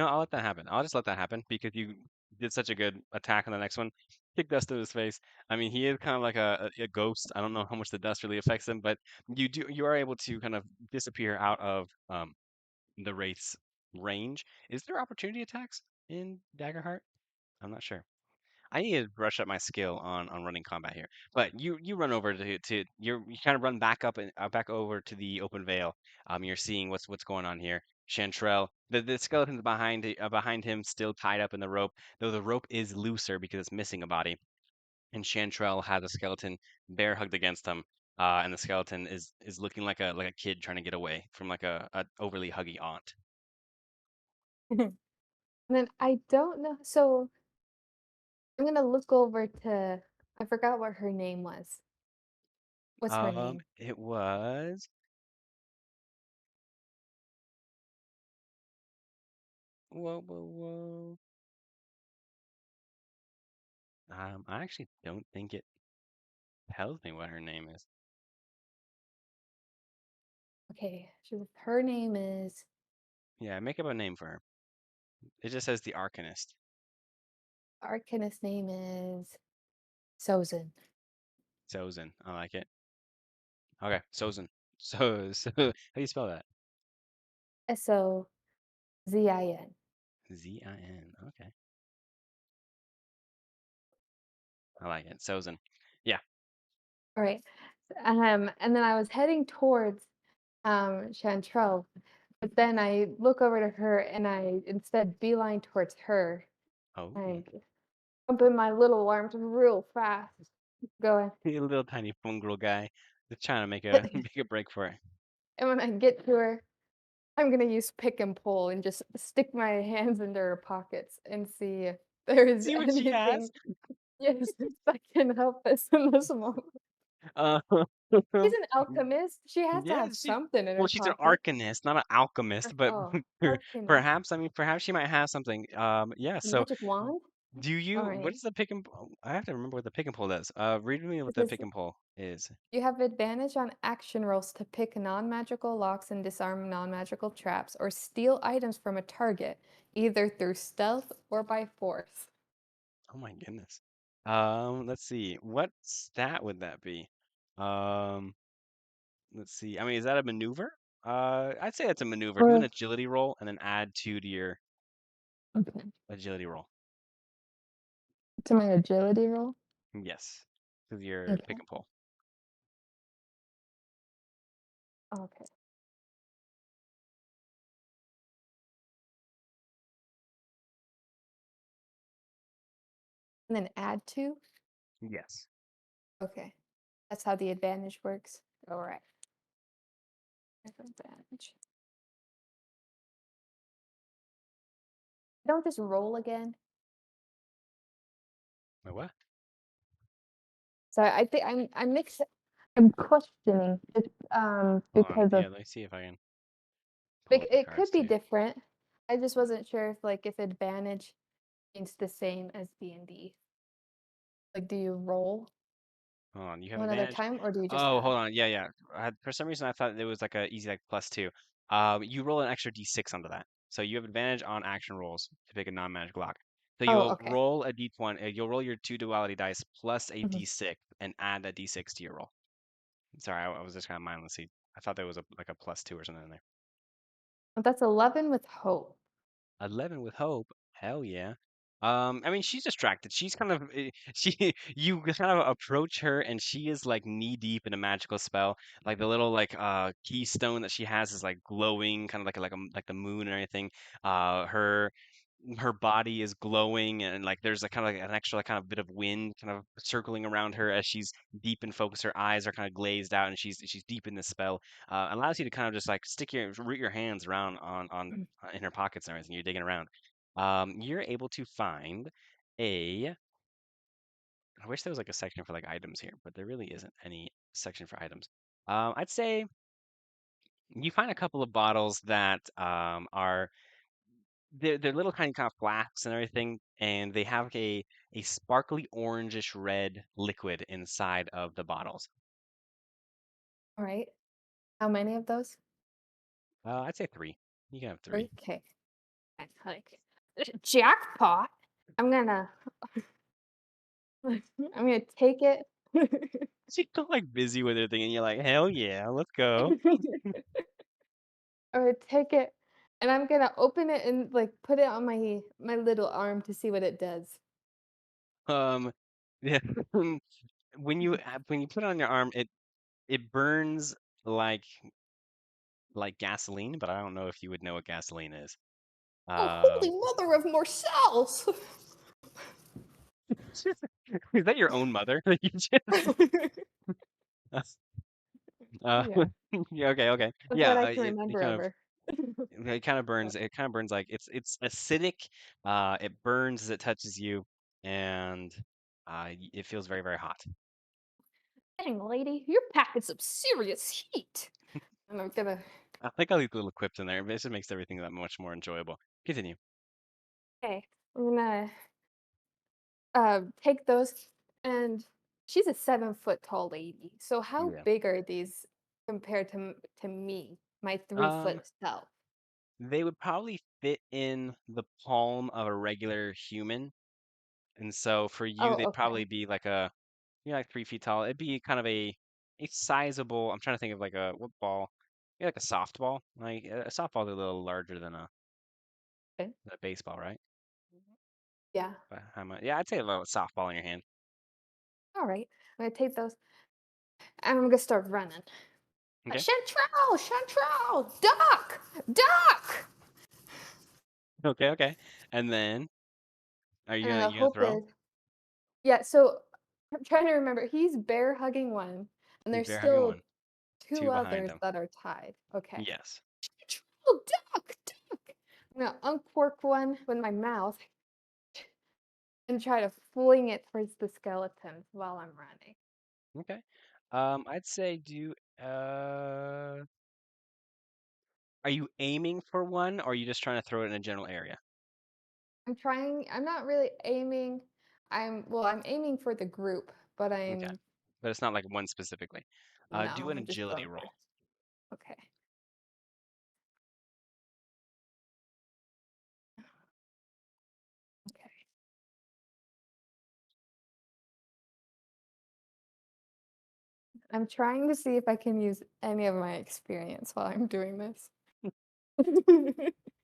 I'll let that happen. I'll just let that happen because you did such a good attack on the next one. Kick dust in his face. I mean, he is kind of like a ghost. I don't know how much the dust really affects him, but you are able to kind of disappear out of the wraith's range. Is there opportunity attacks in Daggerheart? I'm not sure. I need to brush up my skill on running combat here. But you run over you kind of run back up and back over to the open vale. You're seeing what's going on here. Chantrell, the skeleton's behind him, still tied up in the rope, though the rope is looser because it's missing a body. And Chantrell has a skeleton bear hugged against him, and the skeleton is looking like a kid trying to get away from like a overly huggy aunt. And then I don't know. So I'm gonna look over to. I forgot what her name was. What's her name? It was whoa. I actually don't think it tells me what her name is. Okay, her name is Yeah, make up a name for her. It just says the Arcanist. Arcanist name is Sozin. Sozin. I like it. Okay, Sozin. So how do you spell that? Sozin. Zin. Okay, I like it. Sozin. Yeah. All right. And then I was heading towards Chantrell, but then I look over to her and I instead beeline towards her. Oh, I jump in my little arms real fast, going. you little tiny fungal guy, just trying to make a And make a break for it. when I get to her, I'm gonna use pick and pull and just stick my hands into her pockets and see if there is See what she anything, has. yes, that can help us in this moment. Uh, She's an alchemist. She has to yeah, have something in well, her she's an pocket. arcanist, not an alchemist, but Oh, alchemist. perhaps, I mean, perhaps she might have something. Yeah, A so magic wand? what Alright. is the pick and I have to remember what the pick and pull does. Read me what It the says pick and pull is. you have advantage on action rolls to pick non-magical locks and disarm non-magical traps or steal items from a target, either through stealth or by force. Oh my goodness. Let's see. What stat would that be? Um, let's see. I mean, is that a maneuver? I'd say that's a maneuver. Do an Or agility roll and then add 2 to your okay. agility roll. To my agility roll? Yes, to your pick Okay. and pull. Okay. And then add 2? Yes. Okay. That's how the advantage works. Alright. Advantage. Don't just roll again. Wait, what? So I think I'm questioning just Hold on. because Yeah, of let me see if I can pull like up the it cards could be too. different. I just wasn't sure if advantage means the same as D&D. Like do you roll Hold on. You have another advantage. time or do you just Oh, add? hold on. Yeah. For some reason, I thought it was like a easy like +2. You roll an extra d6 onto that. So you have advantage on action rolls to pick a non-magic lock. So Oh, you'll okay. roll a d20. You'll roll your 2 duality dice plus a Mhm. d6 and add that d6 to your roll. Sorry, I was just kind of mindlessly. I thought there was like a +2 or something in there. Well, that's 11 with hope. 11 with hope. Hell yeah. I mean, she's distracted. She's kind of she. You kind of approach her, and she is like knee deep in a magical spell. Like the little like keystone that she has is like glowing, kind of like the moon and everything. Her body is glowing, and like there's a kind of like an extra like, kind of bit of wind kind of circling around her as she's deep in focus. Her eyes are kind of glazed out, and she's deep in this spell. Allows you to kind of just like stick your root your hands around on in her pockets and everything. You're digging around. You're able to find a. I wish there was like a section for like items here, but there really isn't any section for items. I'd say you find a couple of bottles that are they're little tiny kind of flasks and everything, and they have a sparkly orangish red liquid inside of the bottles. All right. How many of those? I'd say three. You can have three. Okay. Like jackpot. I'm gonna I'm gonna take it. So you're like busy with everything, and you're like, hell yeah, let's go. I'm gonna take it and I'm gonna open it and like put it on my little arm to see what it does. Um, yeah. When you put it on your arm, it burns like like gasoline, but I don't know if you would know what gasoline is. Oh, holy Um, mother of Marcel's! is that your own mother that you just? Uh, Yeah, yeah, okay, okay. that's what Yeah, I can remember of her. it kind of burns like it's acidic. It burns as it touches you, and it feels very, very hot. Dang, lady, you're packing some serious heat. And I'm gonna I think all these little quips in there. It just makes everything that much more enjoyable. Continue. okay, I'm gonna take those and she's a 7 foot tall lady. So how Yeah. big are these compared to me, my 3 foot Um, self? they would probably fit in the palm of a regular human, and so for you, Oh, they'd okay. probably be like a you're like 3 feet tall. It'd be kind of a sizable. I'm trying to think of like a what ball? Yeah, like a softball. Like a softball's a little larger Okay. than a baseball, right? Yeah. But how much? Yeah, I'd say about a softball in your hand. All right. I'm gonna take those and I'm gonna start running. Okay. Chantrell, Chantrell, duck, duck. Okay. Okay. And then And then the you gonna hope throw? is, yeah. So I'm trying to remember. He's bear hugging one, and He's there's bear hugging still one, two two behind others him. that are tied. Okay. Yes. Chantrell, duck, duck. I'm gonna uncork one with my mouth and try to fling it towards the skeletons while I'm running. Okay. I'd say do are you aiming for one or are you just trying to throw it in a general area? I'm not really aiming. I'm aiming for the group, but Okay. I'm But it's not like one specifically. Do no, an I'm just agility going for. roll. Okay. Okay. I'm trying to see if I can use any of my experience while I'm doing this.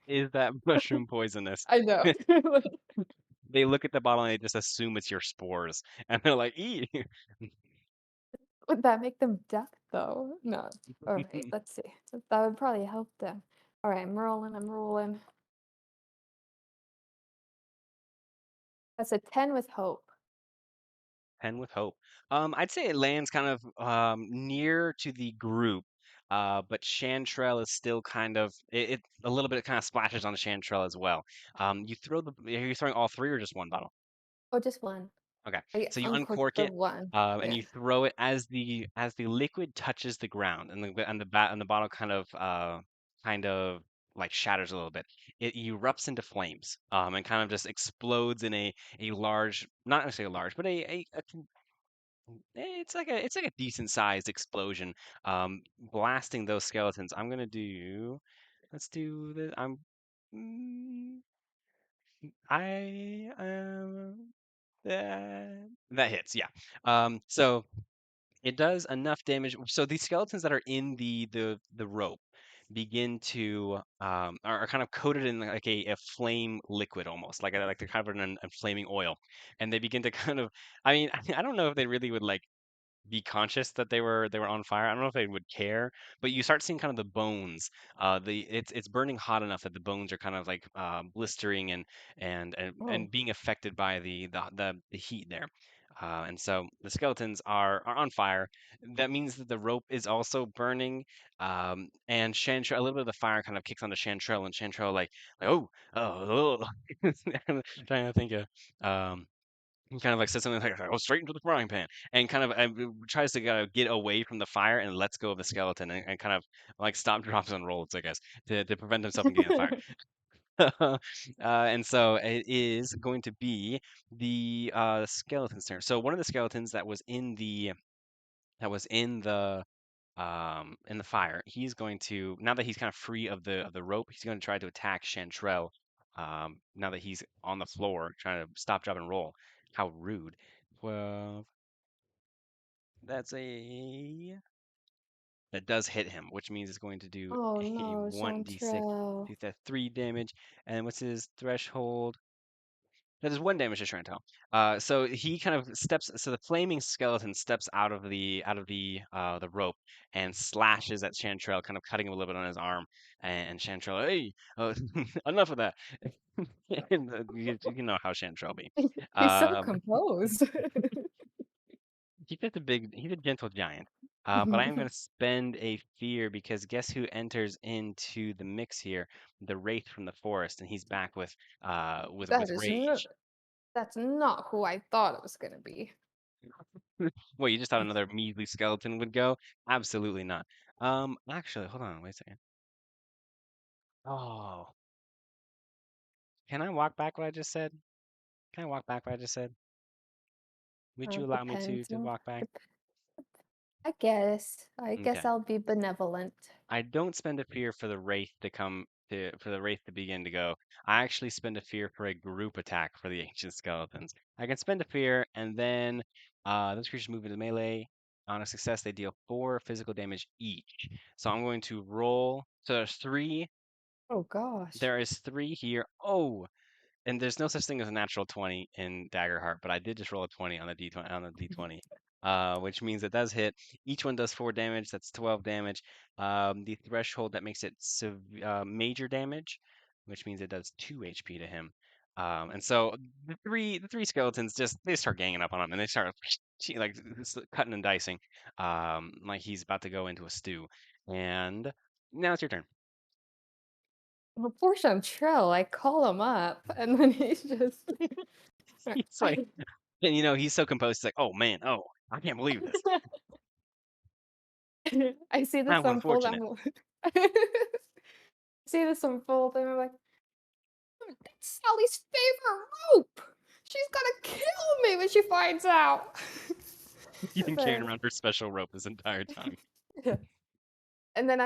Is that mushroom poisonous? I know. They look at the bottle and they just assume it's your spores. And they're like, ee. Would that make them duck though? No. All right, let's see. That would probably help them. All right, I'm rolling, I'm rolling. That's a 10 with hope. 10 with hope. I'd say it lands kind of near to the group, but Chantrell is still kind of it a little bit kind of splashes on Chantrell as well. You throw are you throwing all three or just one bottle? Oh, just one. Okay, I so you uncorked uncork the it, one. and Yeah. you throw it as the liquid touches the ground, and the bottle kind of like shatters a little bit. It erupts into flames, and kind of just explodes in a large, not necessarily large, but it's like a decent sized explosion, blasting those skeletons. I'm gonna do. Let's do the. Mm, I that hits. Yeah. So it does enough damage. So these skeletons that are in the rope, begin to are kind of coated in like a flame liquid almost, like they're covered in flaming oil, and they begin to kind of. I mean, I don't know if they really would like be conscious that they were on fire. I don't know if they would care, but you start seeing kind of the bones. It's burning hot enough that the bones are kind of like blistering and Oh, being affected by the heat there. And so the skeletons are on fire. That means that the rope is also burning. And Chantrell, a little bit of the fire kind of kicks onto Chantrell, and Chantrell like oh, trying to think of he kind of like says something like, "Oh, straight into the frying pan," and kind of tries to get away from the fire and lets go of the skeleton and kind of like stop, drops, and rolls, I guess, to prevent himself from getting on fire. And so it is going to be the skeleton's turn. So one of the skeletons that was in the fire, he's going to now that he's kind of free of the rope, he's going to try to attack Chantrell. Now that he's on the floor, trying to stop, drop, and roll. How rude. 12. That's a that does hit him, which means it's going to do oh a no, 1d6. Chantrell. Do that 3 damage. And what's his threshold? That is 1 damage to Chantel. So he kind of steps. So the flaming skeleton steps out of the rope and slashes at Chantrell, kind of cutting him a little bit on his arm. And Chantrell, hey, enough of that. And, you know how Chantrell be. He's so Um, composed. he's a gentle giant. But I am going to spend a fear because guess who enters into the mix here? The Wraith from the forest, and he's back with That is no, rage. that's not who I thought it was gonna be. Well, you just thought another measly skeleton would go? Absolutely not. Actually, hold on, wait a second. Oh, can I walk back what I just said? Can I walk back what I just said? Would you allow me to Depends. to walk back? Dep- I guess. I guess Okay. I'll be benevolent. I don't spend a fear for the wraith to come to for the wraith to begin to go. I actually spend a fear for a group attack for the ancient skeletons. I can spend a fear and then those creatures move into melee. On a success, they deal 4 physical damage each. So I'm going to roll. So there's three. Oh gosh. There is 3 here. Oh, and there's no such thing as a natural 20 in Daggerheart, but I did just roll a 20 on the D20, which means it does hit. Each one does 4 damage. That's 12 damage. The threshold that makes it major damage, which means it does 2 HP to him. And so the three skeletons they start ganging up on him, and they start like cutting and dicing, like he's about to go into a stew. And now it's your turn. Well, poor Chantrell, I call him up, and then he's just. He's like, and he's so composed. He's like, "Oh man, oh, I can't believe this. I see this How unfold. unfortunate." See this unfold, and I'm like, that's Sally's favorite rope. She's gonna kill me when she finds out. You've been And carrying then, around her special rope this entire time. yeah. And then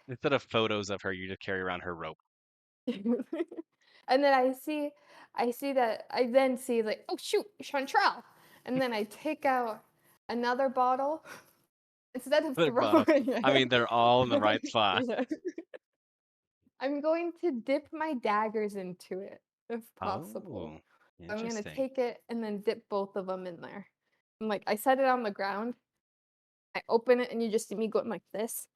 Instead of photos of her, you just carry around her rope. and then I see that I then see like, oh shoot, Chantrell. And then I take out another bottle instead of Another bottle. throwing I mean, it. they're all in the right spot. Yeah. I'm going to dip my daggers into it if possible. Oh, I'm gonna interesting. take it and then dip both of them in there. I'm like, I set it on the ground. I open it and you just see me going like this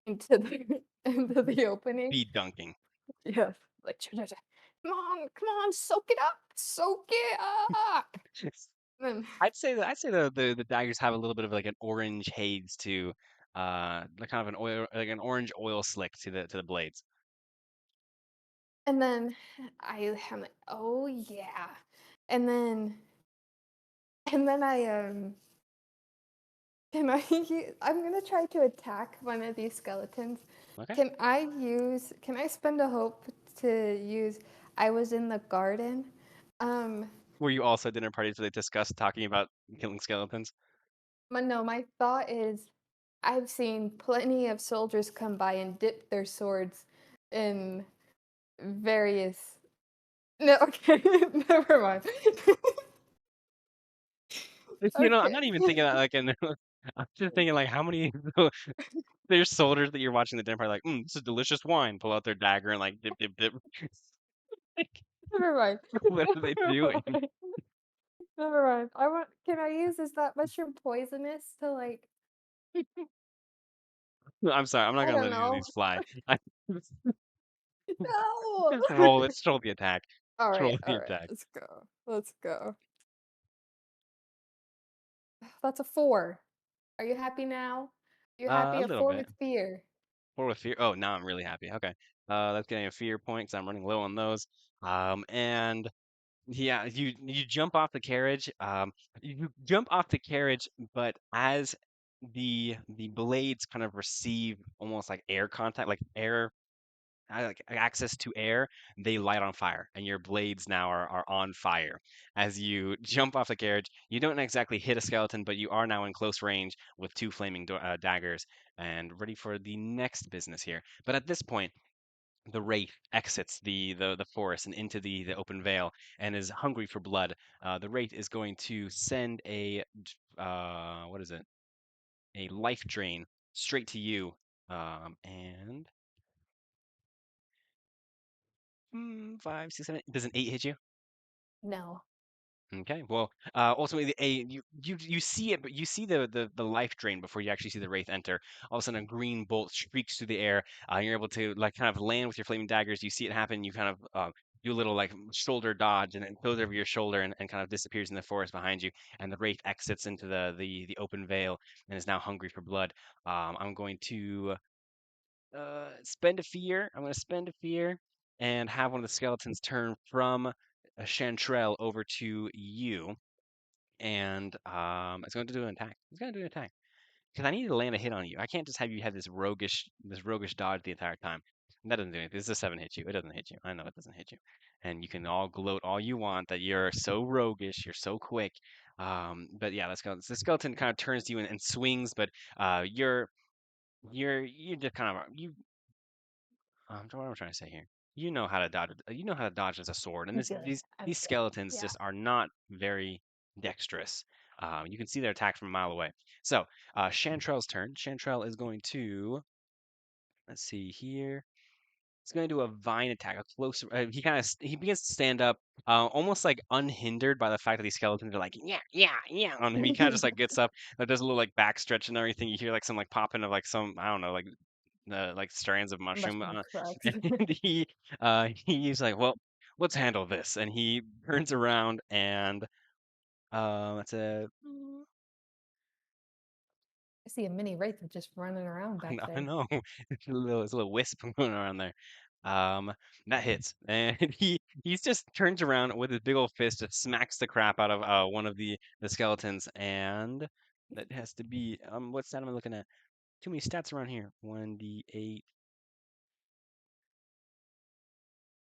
into the into the opening. Speed dunking. Yes. Like, come on, soak it up, soak it up. And I'd say the daggers have a little bit of like an orange haze to, like kind of an oil, like an orange oil slick to the blades. then I'm like, oh yeah. And then I can I I'm gonna try to attack one of these skeletons. Okay. Can I spend a hope to use I was in the garden? Um Were you also at dinner parties where they discussed talking about killing skeletons? but no, my thought is I've seen plenty of soldiers come by and dip their swords in various no, okay, never mind. I'm Okay. not even thinking that like, I'm just thinking like, how many There's soldiers that you're watching the dinner party like, this is delicious wine. Pull out their dagger and like dip, dip, dip. Like, Never mind. what are they Never doing? mind. Never mind. I want. Can I use is that mushroom poisonous to like? I'm sorry, I'm not I gonna don't let any of these know. fly. I, No. just roll it, roll the attack. All Just right. roll the All right. attack. Let's go. Let's go. That's a 4. Are you happy now? You happy? A A little 4 bit. with fear. Four with fear. Oh, now I'm really happy. Okay. That's getting a fear point because I'm running low on those. And yeah, you jump off the carriage. You jump off the carriage, but as the blades kind of receive almost like air contact, like air, like access to air, they light on fire, and your blades now are on fire. As you jump off the carriage, you don't exactly hit a skeleton, but you are now in close range with two flaming daggers and ready for the next business here. But at this point, the wraith exits the forest and into the open vale and is hungry for blood. The wraith is going to send what is it? A life drain straight to you. And 5, 6, 7. Does an 8 hit you? No. Okay. Well, ultimately, you see it, but you see the life drain before you actually see the wraith enter. All of a sudden, a green bolt streaks through the air. You're able to like kind of land with your flaming daggers. You see it happen. You kind of do a little like shoulder dodge, and it goes over your shoulder and kind of disappears in the forest behind you. And the wraith exits into the open vale and is now hungry for blood. I'm going to spend a fear. I'm going to spend a fear and have one of the skeletons turn from Chantrell over to you, and it's going to do an attack. It's going to do an attack because I need to land a hit on you. I can't just have you have this roguish dodge the entire time. That doesn't do anything. This is a 7 hit you. It doesn't hit you. I know it doesn't hit you. And you can all gloat all you want that you're so roguish, you're so quick. But yeah, the skeleton kind of turns to you and swings, but you're just kind of you what am I trying to say here? You know how to dodge. You know how to dodge as a sword, and I'm good. I'm these good. skeletons Yeah. just are not very dexterous. You can see their attack from a mile away. So, Chantrell's turn. Chantrell is going to let's see here. He's going to do a vine attack, a close. He begins to stand up, almost like unhindered by the fact that these skeletons are like yeah yeah yeah on him. He kind of just like gets up, does a little like back stretch and everything. You hear like some like popping of like some I don't know like strands of mushroom, Mushroom crabs. and he's like, well, let's handle this, and he turns around and that's a I see a mini wraith just running around I back know, I there. know. It's a little wisp going around there. Um, that hits, and he's just turns around with his big old fist, just smacks the crap out of one of the skeletons, and that has to be what stat am I looking at? Too many stats around here. 1d8.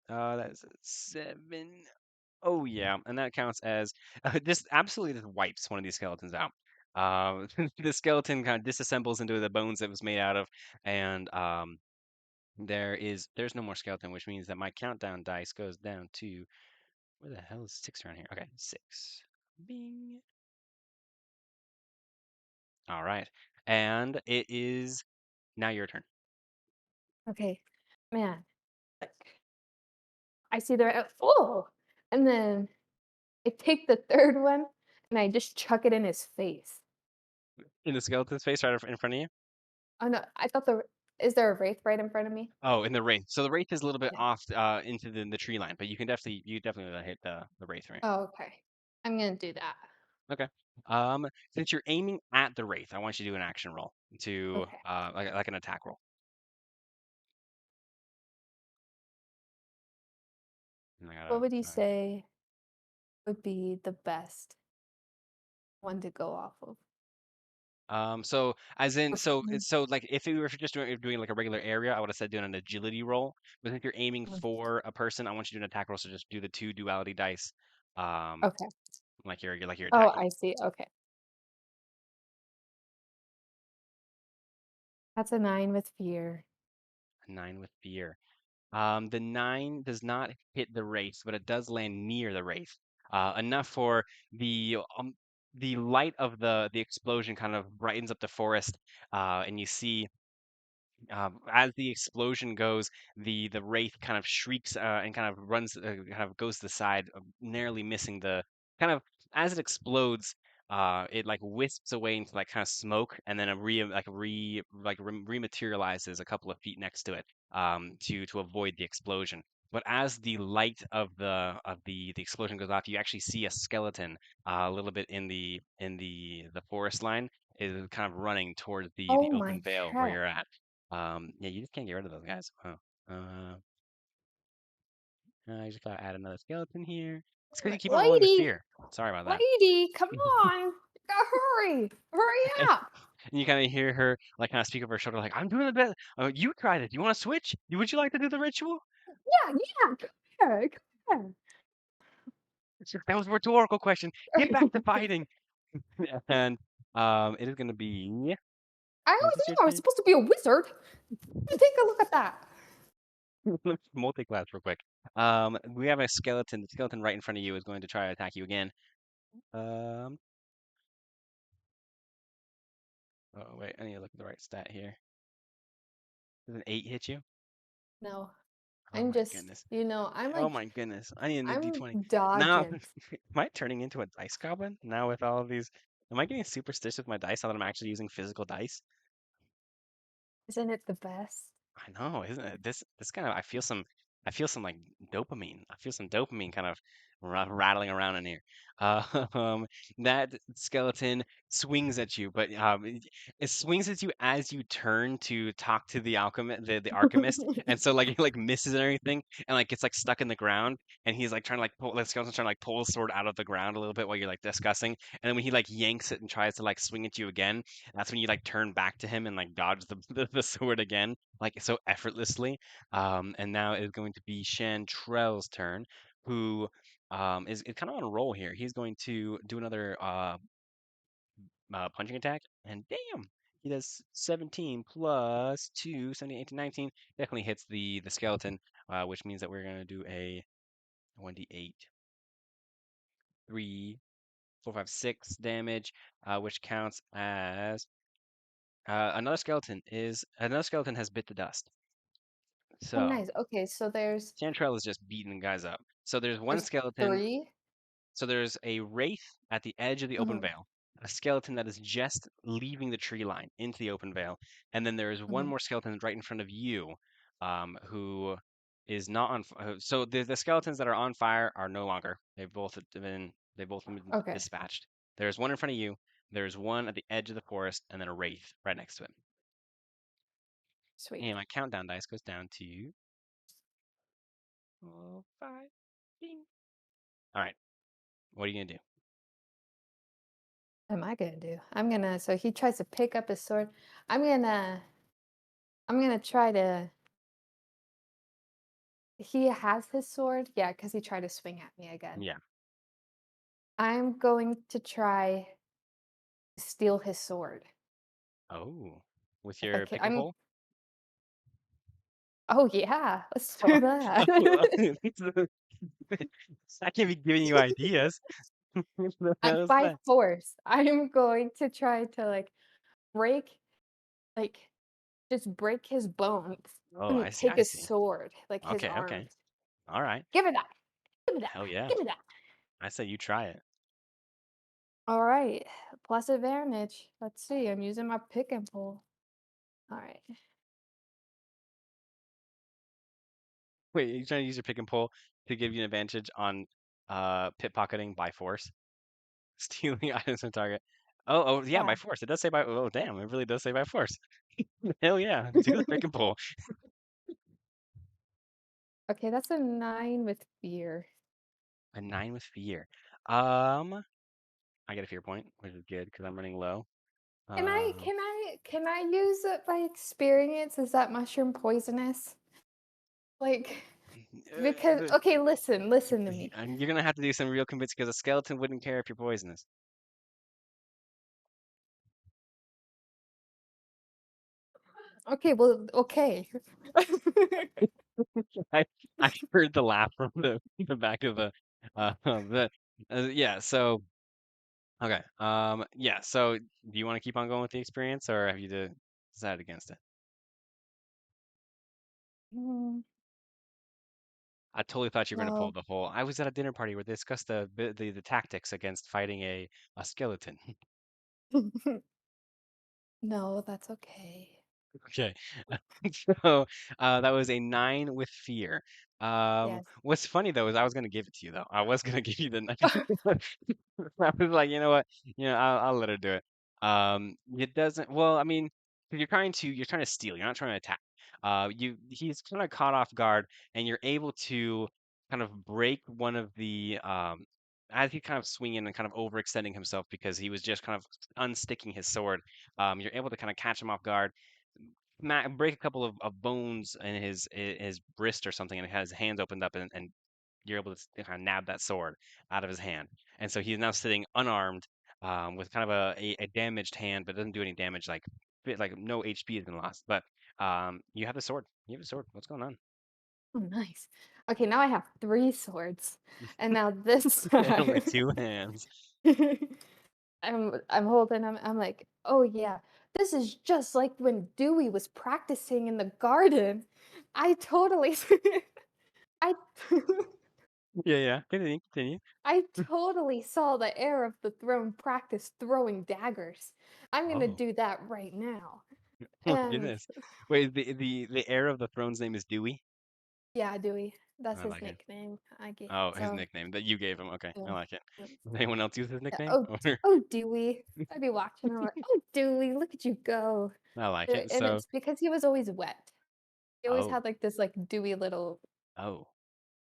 That's 7. Oh yeah, and that counts as this absolutely just wipes one of these skeletons out. The skeleton kind of disassembles into the bones it was made out of, and there's no more skeleton, which means that my countdown dice goes down to where the hell is 6 around here? Okay, 6. Bing. All right, and it is now your turn. Okay. Man, like I see the oh, and then I take the third one and I just chuck it in his face. In the skeleton's face, right in front of you. Oh no, I thought is there a wraith right in front of me? Oh, in the wraith. So the wraith is a little bit Yeah. off into the tree line, but you definitely hit the wraith right. Oh, okay. I'm gonna do that. Okay. Since you're aiming at the wraith, I want you to do an action roll to Okay. like an attack roll. And I What gotta. would you say would be the best one to go off of? So as in, Or so like if you were just doing like a regular area, I would have said doing an agility roll. But if you're aiming for a person, I want you to do an attack roll. So just do the two duality dice, um, okay. like you're Oh, attacking. I see. Okay. That's a 9 with fear. A 9 with fear. The 9 does not hit the wraith, but it does land near the wraith, enough for the light of the explosion kind of brightens up the forest, and you see. As the explosion goes, the wraith kind of shrieks and kind of runs, kind of goes to the side, narrowly missing the kind of as it explodes. It like wisps away into like kind of smoke, and then a rematerializes a couple of feet next to it, to avoid the explosion. But as the light of the explosion goes off, you actually see a skeleton a little bit in the forest line is kind of running towards the Oh my open vale where cat. you're at. Yeah, you just can't get rid of those guys. Huh. I just gotta add another skeleton here. It's because you keep on rolling with Lady, fear. Sorry about that. lady, come on. You gotta hurry. Hurry And up. you kind of hear her like kind of speak over her shoulder, like, "I'm doing the best. You tried it. You want to switch? Would you like to do the ritual?" Yeah, yeah, come here, come That was a rhetorical question. Get back to here. fighting. And it is gonna be. I Is always this your knew I was turn? supposed to be a wizard. Take a look at that. Multi-class real quick. We have a skeleton. The skeleton right in front of you is going to try to attack you again. Um, oh wait, I need to look at the right stat here. Does an 8 hit you? No, Oh I'm my just, goodness. I'm Oh like, my goodness. I need a new I'm D20. Now, dodging. am I turning into a dice goblin now with all of these? Am I getting superstitious with my dice now that I'm actually using physical dice? Isn't it the best? I know, isn't it? This kind of I feel some like dopamine. I feel some dopamine kind of rattling around in here. Uh, um, that skeleton swings at you, but it swings at you as you turn to talk to the alchemist, the alchemist, and so like it like misses and everything, and like gets like stuck in the ground, and he's like trying to like pull the skeleton's trying to like pull his sword out of the ground a little bit while you're like discussing, and then when he like yanks it and tries to like swing at you again, that's when you like turn back to him and like dodge the sword again, like so effortlessly. And now it is going to be Chantrell's turn, who is kind of on a roll here. He's going to do another punching attack, and damn, he does 17 plus 2, 17, 18, 19. Definitely hits the skeleton, which means that we're going to do a 1d8, 3, 4, 5, 6 damage, which counts as another skeleton has bit the dust. Oh, So nice. Okay, so Chantrell is just beating guys up. So there's one there's skeleton. three. So there's a wraith at the edge of the open Mm-hmm, vale, a skeleton that is just leaving the tree line into the open vale, and then there is one mm-hmm. more skeleton right in front of you, who is not on. So the skeletons that are on fire are no longer. They've both been Okay, dispatched. There's one in front of you. There's one at the edge of the forest, and then a wraith right next to it. sweet. And my countdown dice goes down to 5. Ding. All right. What are you gonna do? What am I gonna do? So he tries to pick up his sword. I'm gonna, I'm gonna try to, he has his sword. Yeah, because he tried to swing at me again. Yeah. I'm going to try to steal his sword. Oh, with If I your can, pick and pull? oh yeah, let's Oh, do that. I can't be giving you ideas. I How's by that? force, I am going to try to like break, like just break his bones Oh, and I see. take I his see. sword, like his Okay, okay. arms. All right. Give me that. Give me that. Hell yeah. Give me that. I say you try it. All right. Plus advantage. Let's see. I'm using my pick and pull. All right. Wait, you trying to use your pick and pull to give you an advantage on pickpocketing by force? Stealing items from target. Oh, yeah, by Yeah. force. It does say by, oh, damn, it really does say by force. Hell yeah. Do the pick and pull. Okay, that's a 9 with fear. A 9 with fear. Um, I get a fear point, which is good because I'm running low. Can I Um, can I can I use it by experience? Is that mushroom poisonous? Like because uh, okay, listen to me. and you're gonna have to do some real convincing because a skeleton wouldn't care if you're poisonous. Okay, well, okay. I I heard the laugh from the back of the yeah. So okay. Yeah. So do you want to keep on going with the experience, or have you decided against it? Mm, I totally thought you were gonna pull no. the whole. I was at a dinner party where they discussed the tactics against fighting a skeleton. No, that's okay. Okay. So that was a 9 with fear. Yes. What's funny though is I was gonna give it to you though. I was gonna give you the 9. I was like, you know what? I'll let her do it. It doesn't. Well, I mean, 'cause you're trying to steal. You're not trying to attack. He's kind of caught off guard, and you're able to kind of break one of the as he kind of swinging and kind of overextending himself because he was just kind of unsticking his sword. You're able to kind of catch him off guard break a couple of bones in his wrist or something, and has his hands opened up, and you're able to kind of nab that sword out of his hand. And so he's now sitting unarmed, with kind of a damaged hand, but doesn't do any damage. Like no HP has been lost. But you have the sword. You have the sword. What's going on? Oh, nice. Okay, now I have 3 swords, and now this Only time two hands. I'm holding them. I'm like, "Oh, yeah. This is just like when Dewey was practicing in the garden. I totally I Yeah, yeah. Continue, continue. I totally saw the heir of the throne practice throwing daggers. I'm gonna Oh, do that right now." oh And goodness. Wait, the heir of the throne's name is Dewey. yeah, Dewey, that's I his like it. nickname I gave. Oh, his So, nickname that you gave him. Okay, I yeah. like it. Yeah. Does anyone else use his Yeah, nickname? "Oh, Or oh, Dewey." I'd be watching him like, "Oh, Dewey, look at you go." I like it. And So, it's because he was always wet. He always oh, had, like, this, like, dewy little oh,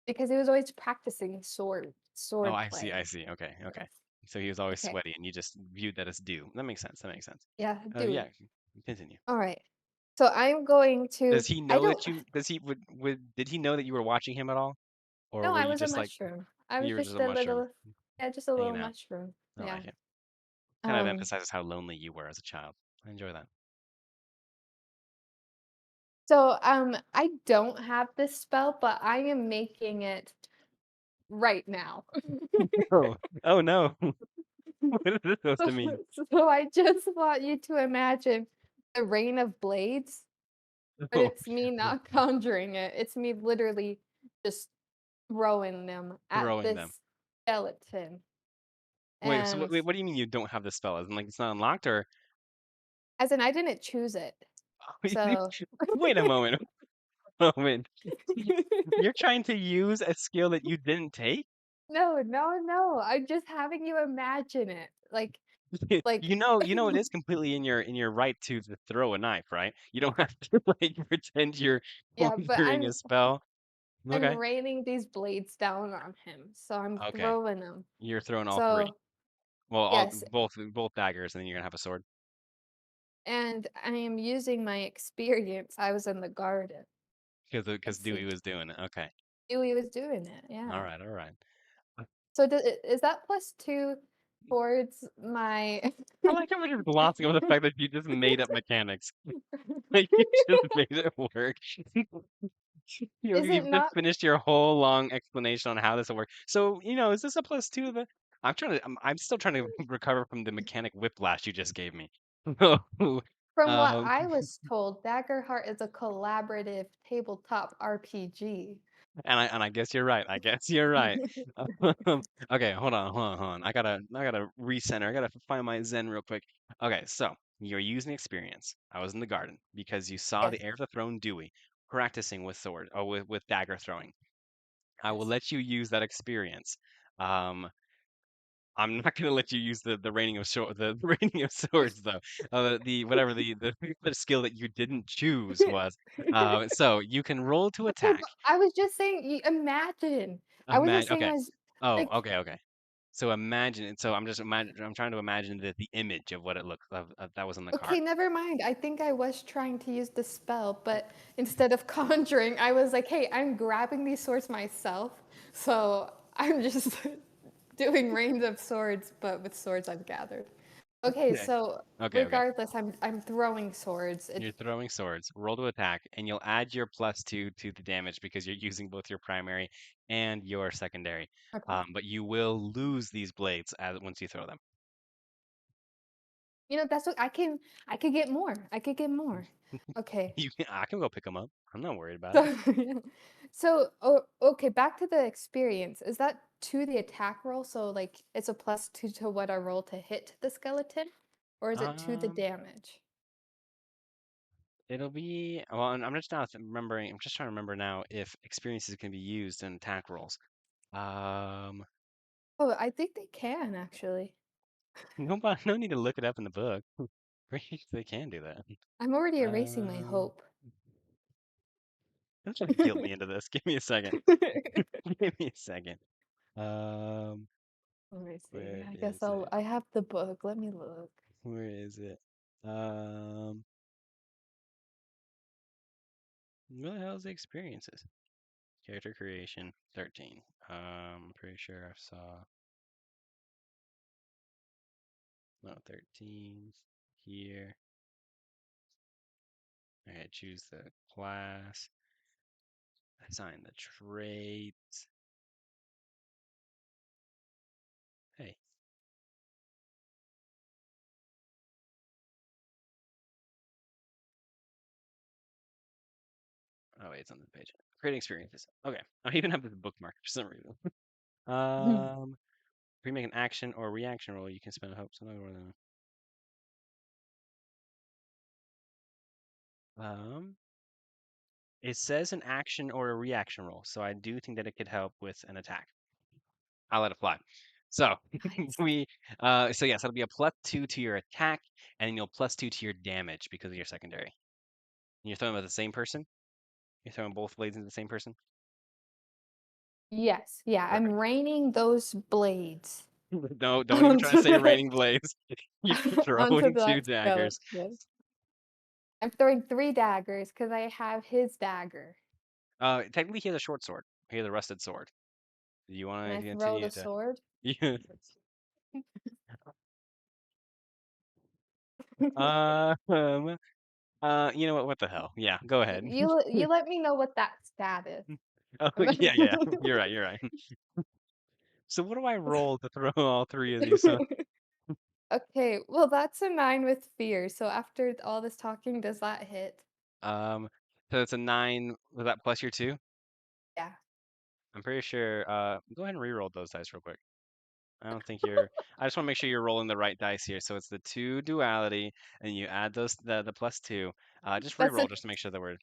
because he was always practicing oh, sword I see, I play. see. Okay, okay. Yes. So he was always Okay. sweaty, and you just viewed that as dew. That makes sense. That makes sense. Yeah, Yeah, dewy. continue. Alright. So I'm going to Does he I know don't that you? Does he did he know that you were watching him at all, or no, were I you was a just like mushroom. I was you were just just a a mushroom little yeah, just a little hanging out? mushroom. I Yeah. like it. Kind of Um, emphasizes how lonely you were as a child. I enjoy that. so, I don't have this spell, but I am making it right now. Oh, oh no! What is this supposed So to mean? so I just want you to imagine the rain of blades, but Oh, it's me not conjuring it. It's me literally just throwing them at throwing them. this skeleton. Wait, so And what do you mean you don't have the spell? As in, like it's not unlocked, or as in I didn't choose it. So wait a moment, moment. You- You're trying to use a skill that you didn't take? no, no, no. I'm just having you imagine it. Like You know it is completely in your right to throw a knife, right? You don't have to like pretend you're yeah, but conjuring a spell. I'm Okay. raining these blades down on him. So I'm Okay. throwing them. You're throwing all three. So Well, all yes, both daggers, and then you're gonna have a sword. and I am using my experience. I was in the garden. Because Let's see. Dewey was doing it. Okay. Dewey was doing it. All Yeah. right, all right. So is that +2 towards my I like how we're just glossing over the fact that you just made up mechanics. Like you just made it work. Is it You've just not finished your whole long explanation on how this will work. So, is this a plus two? I'm still trying to recover from the mechanic whiplash you just gave me. So, from what um, I was told, Daggerheart is a collaborative tabletop RPG. and I guess you're right. I guess you're right. Okay, hold on. I gotta recenter. I gotta find my zen real quick. Okay, so you're using experience. I was in the garden because you saw Yes, the heir of the throne, Dewey, practicing with sword or with dagger throwing. I will yes. let you use that experience. Um, I'm not gonna let you use the raining of the raining of swords though. The whatever the skill that you didn't choose was. So you can roll to Okay, attack. but I was just saying, imagine. I was just Imagine. saying Okay. as Oh, like, okay, okay. So imagine it. So I'm trying to imagine the image of what it looks of that was on the okay, card. never mind. I think I was trying to use the spell, but instead of conjuring, I was like, hey, I'm grabbing these swords myself. So I'm just doing rains of swords, but with swords I've gathered. Okay, Okay. so Okay. regardless, I'm throwing swords. You're throwing swords. Roll to attack, and you'll add your plus two to the damage because you're using both your primary and your secondary. Okay. But you will lose these blades once you throw them. That's what I could get more. I could get more. Okay. I can go pick them up. I'm not worried about it. So, yeah. So, oh, okay, back to the experience. Is that to the attack roll? So, like, it's a +2 to what I roll to hit the skeleton? Or is it to the Um, damage? it'll be well. And I'm just not remembering. I'm just trying to remember now if experiences can be used in attack rolls. Um, Oh, I think they can actually. no need to look it up in the book. Pretty sure they can do that. I'm already erasing my Um, hope. I'm trying to guilt me into this. Give me a second. Give me a second. Um, Let me see. where I guess is it? I have the book. Let me look. Where is it? Um, what the hell is the experiences? Character creation, 13. I'm pretty sure I saw, no, 13 here. Okay, choose the class, assign the trait. Hey, oh wait, it's on the page. Creating experiences. Okay, I even have this bookmark for some reason. If you make an action or reaction roll, you can spend a hope. So no more than um, it says an action or a reaction roll, so I do think that it could help with an attack. I'll let it fly. So Nice. so yes, it'll be a +2 to your attack, and you'll +2 to your damage because of your secondary. And you're throwing them at the same person. You're throwing both blades into the same person. Yes, yeah, I'm Perfect. raining those blades No, don't even try to onto say that raining blades. You're onto throwing two that daggers. skeleton. I'm throwing 3 daggers because I have his dagger. Technically, he has a short sword. He has a rusted sword. Do you Can want I to throw continue the to? sword? Yeah. Uh, um, you know what? What the hell? Yeah, go ahead. You let me know what that stat is. Oh, yeah, yeah. You're right. You're right. So what do I roll to throw all three of these? Okay, well, that's a 9 with fear, so after all this talking, does that hit? Um, so it's a 9. Was that plus your 2? Yeah. I'm pretty sure. Go ahead and re-roll those dice real quick. I don't think you're. I just want to make sure you're rolling the right dice here. So it's the 2 duality, and you add the +2. Just That's re-roll a just to make sure that we're.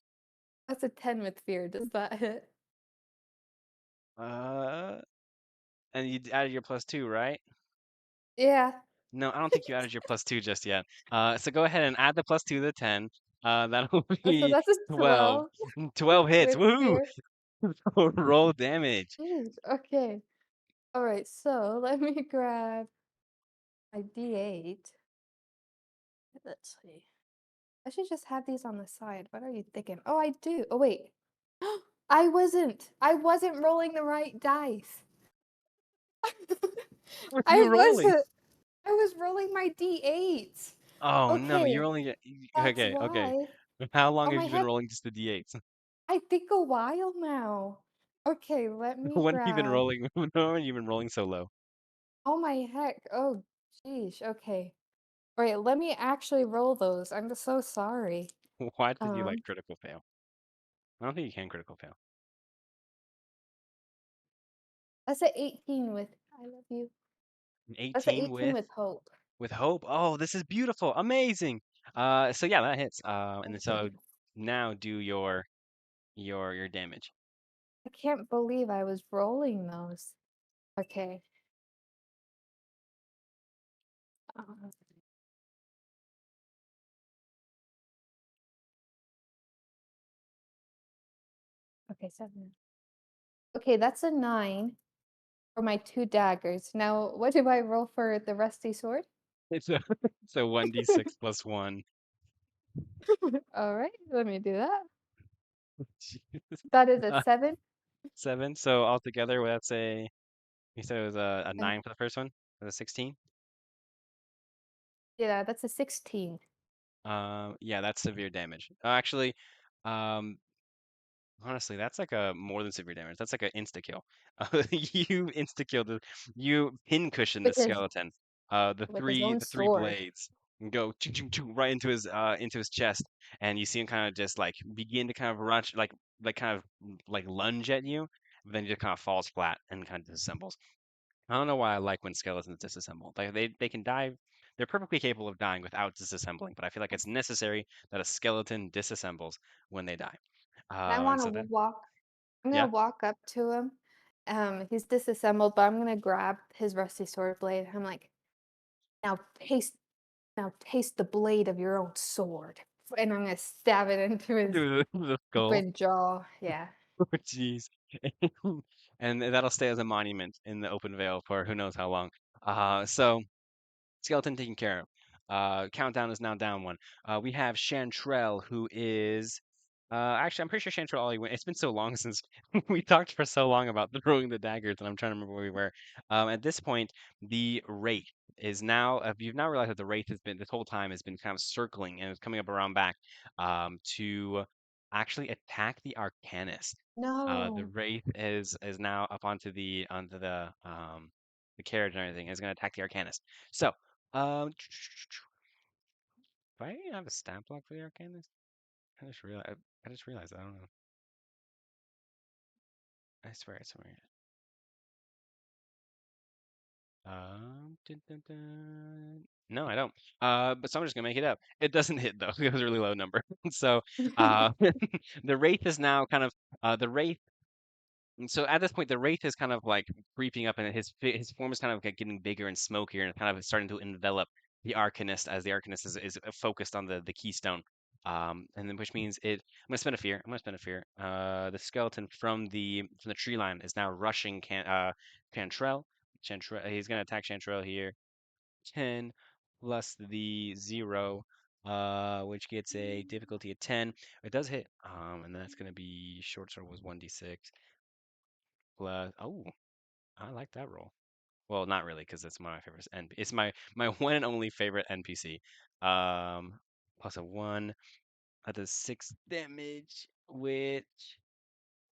that's a 10 with fear. Does that hit? Uh, and you added your +2, right? Yeah. No, I don't think you added your +2 just yet. So go ahead and add the +2 to the 10. That'll So be that's a 12. 12 12 hits. with Woohoo! fear. Roll damage. Jeez, okay. All right, so let me grab my D8. Let's see. I should just have these on the side. What are you thinking? Oh, I do. Oh, wait. I wasn't rolling the right dice. What are I you rolling? wasn't. I was rolling my D8s. Oh no, you're Okay, only that's okay, okay. why. How Oh long have my you been heck, rolling just the D8s? I think a while now. Okay, let me When have you been grab. rolling? When have you been rolling so low? Oh my heck. Oh, geez. Okay. All right, let me actually roll those. I'm just so sorry. Why did you like Um, critical fail? I don't think you can critical fail. that's a 18 with I love you. An That's a 18 18 with hope. with hope. Oh, this is beautiful, amazing. So yeah, that hits. And then so Okay. now do your damage. I can't believe I was rolling those. Okay. Uh, okay, 7. Okay, that's a 9 for my 2 daggers. Now, what do I roll for the rusty sword? It's a it's a 1d6 plus 1. All right, let me do that. That is a Uh, 7 7. So altogether, that's you said it was a and 9 for the first one. Was a 16. yeah, that's a 16. Yeah, that's severe damage. Actually, um, honestly, that's like a more than severe damage. That's like an insta kill. You insta killed. You pin cushion the With his skeleton. own The three sword. blades. and go choo, choo, choo, right into his chest, and you see him kind of just like begin to kind of rush like kind of like lunge at you, but then he just kind of falls flat and kind of disassembles. I don't know why I like when skeletons disassemble. Like they can die. They're perfectly capable of dying without disassembling, but I feel like it's necessary that a skeleton disassembles when they die. And I And wanna so then, walk I'm gonna yeah, walk up to him. He's disassembled, but I'm gonna grab his rusty sword blade. I'm like, "Now taste now taste the blade of your own sword." And I'm gonna stab it into his do the skull. open jaw. Yeah. Oh, jeez. And that'll stay as a monument in the open veil for who knows how long. So skeleton taken care of. Countdown is now down one. We have Chantrell, who is actually I'm pretty sure Chantrell already went. It's been so long since we talked for so long about throwing the daggers, and I'm trying to remember where we were. At this point, the Wraith is now. You've now realized that the Wraith has been this whole time has been kind of circling and is coming up around back to actually attack the Arcanist. The No. Wraith is now up onto the carriage and everything. Is going to attack the Arcanist. So, do I have a stat block for the Arcanist? I just realized. I don't know. I swear, I swear. Dun, dun, dun. No, I don't. But so I'm just gonna make it up. It doesn't hit though. It was a really low number. So, uh, the wraith is now kind of the wraith. And so at this point, the wraith is kind of like creeping up, and his form is kind of getting bigger and smokier, and kind of starting to envelop the Arcanist as the Arcanist is focused on the keystone. And then which means it. I'm gonna spend a fear. I'm gonna spend a fear. The skeleton from the tree line is now rushing Cantrell. Chantrell. He's gonna attack Chantrell here. 10 plus the 0, which gets a difficulty of 10. It does hit. And that's gonna be short sword was 1d6 plus. Oh, I like that roll. Well, not really, because it's one of my favorites. It's my one and only favorite NPC. Um, plus a 1. That does 6 damage, which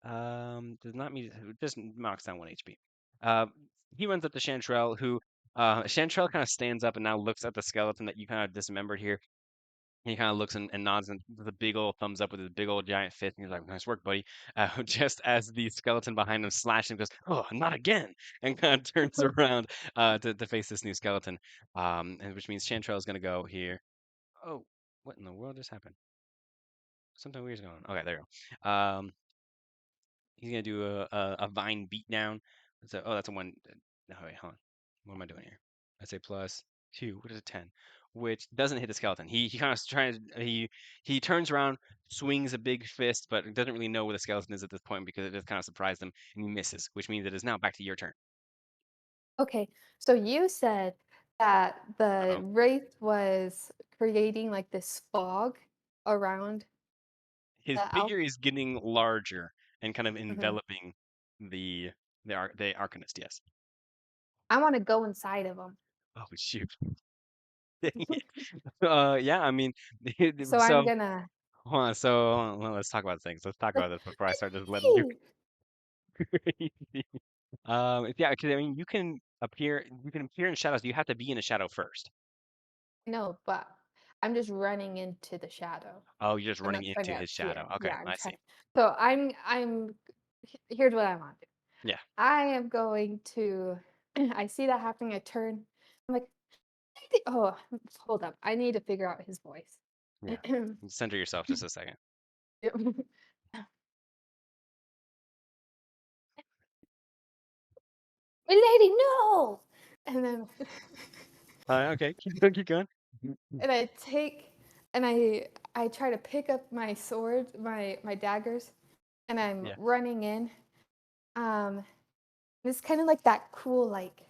does not mean just knocks down 1 HP. Uh, he runs up to Chantrell, who Chantrell kind of stands up and now looks at the skeleton that you kind of dismembered here. He kind of looks and nods and with a big old thumbs up with his big old giant fist. And he's like, "Nice work, buddy." Just as the skeleton behind him slashes him, goes, "Oh, not again!" and kind of turns around to face this new skeleton. And which means Chantrell is going to go here. Oh, what in the world just happened? Something weird's going on. Okay, there you go. He's gonna do a vine beatdown. So, oh, that's a one. No, wait, hold on. What am I doing here? I say plus 2. What is a 10? Which doesn't hit the skeleton. He kind of tries. He turns around, swings a big fist, but doesn't really know where the skeleton is at this point because it just kind of surprised him, and he misses. Which means it is now back to your turn. Okay, so you said that the Uh-oh. wraith was creating like this fog around His the figure is getting larger and kind of Mhm. enveloping the the Arcanist. Yes. I want to go inside of him. Oh shoot. Dang it. Yeah. I mean, So I'm so gonna. hold on. So hold on, well, let's talk about things. Let's talk about this before I start just letting you Hey! crazy. Yeah, because I mean, you can appear in shadows. You have to be in a shadow first. No, but I'm just running into the shadow. Oh, you're just I'm running not trying into to his shadow. appear. Okay, Yeah, I'm I trying. see. So here's what I want to do. Yeah. I am going to. I see that happening. I turn. I'm like, oh, hold up. I need to figure out his voice. Yeah. Center yourself just a second. Yep. My lady, no! And then Okay, keep going, keep going. and I take and I try to pick up my sword, my daggers, and I'm Yeah. running in. Um, it's kind of like that cool like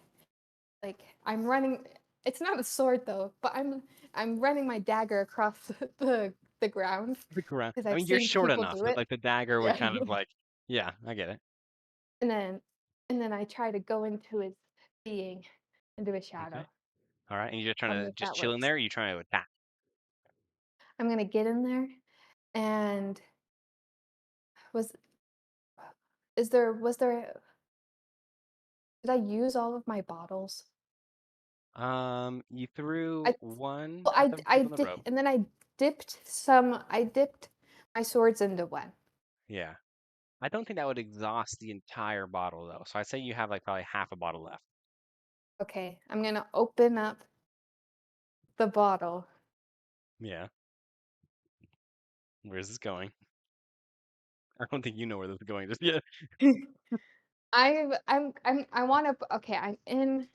I'm running. It's not a sword though, but I'm running my dagger across the ground Look around. because I I've mean, you're seen short people enough do that it. like the dagger would Yeah. kind of like, yeah, I get it. and then and then I try to go into his being, into his Okay. shadow. All right. And you're just Tell trying me to if just that chill in works. there, or you trying to attack I'm gonna get in there and was was there did I use all of my bottles? You threw I one well, at the I tip on the did, rope. and then I dipped my swords into one. Yeah. I don't think that would exhaust the entire bottle though. So I'd say you have like probably half a bottle left. Okay, I'm gonna open up the bottle. Yeah. Where's this going? I don't think you know where this is going just yet. I want to. Okay, I'm in.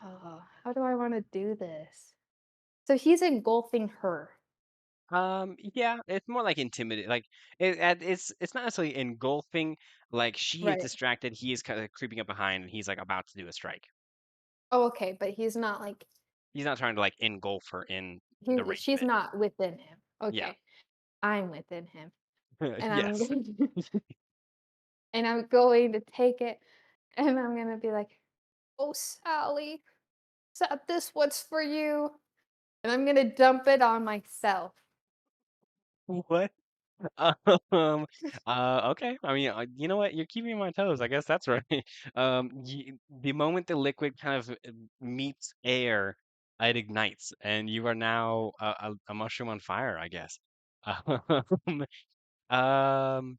Oh, how do I want to do this? So he's engulfing her. Yeah, it's more like intimidating. Like it's not necessarily engulfing. Like she is Right. distracted, he is kind of creeping up behind, and he's like about to do a strike. Oh, okay, but he's not like He's not trying to like engulf her in the wraith she's pit. not within him. Yeah. Okay, I'm within him, and Yes. and I'm going to take it, and I'm gonna be like, "Oh, Sally, this one's for you," and I'm gonna dump it on myself. What? Um, okay. I mean, you know what? You're keeping me on my toes. I guess that's right. The moment the liquid kind of meets air, it ignites, and you are now a mushroom on fire, I guess. Um, um,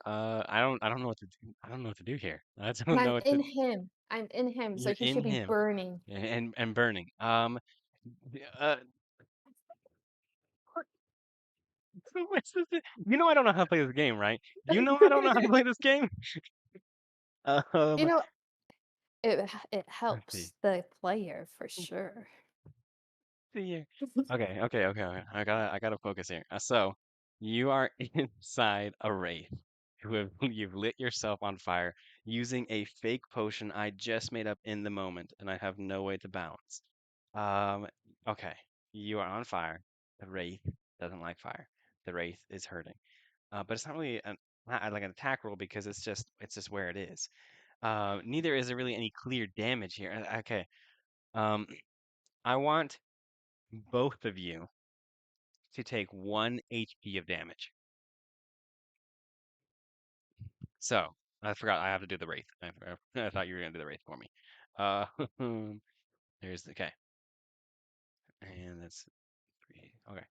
I don't know what to do. I don't know what to do here. I And don't know I'm what to. in him. I'm in him, so You're he in should be him burning. and burning. Uh, what's this? You know I don't know how to play this game, right? You know I don't know how to play this game. You Um, know, it let's see. helps the player for sure. See here. Okay. I gotta focus here. So you are inside a wraith you've lit yourself on fire using a fake potion I just made up in the moment, and I have no way to bounce. Um, okay. You are on fire. The wraith doesn't like fire. The wraith is hurting. But it's not really not like an attack roll because it's just where it is. Neither is there really any clear damage here. Okay. Um, I want both of you to take 1 HP of damage. So, I forgot I have to do the Wraith. I thought you were going to do the Wraith for me. Uh, okay. And that's 3. Okay.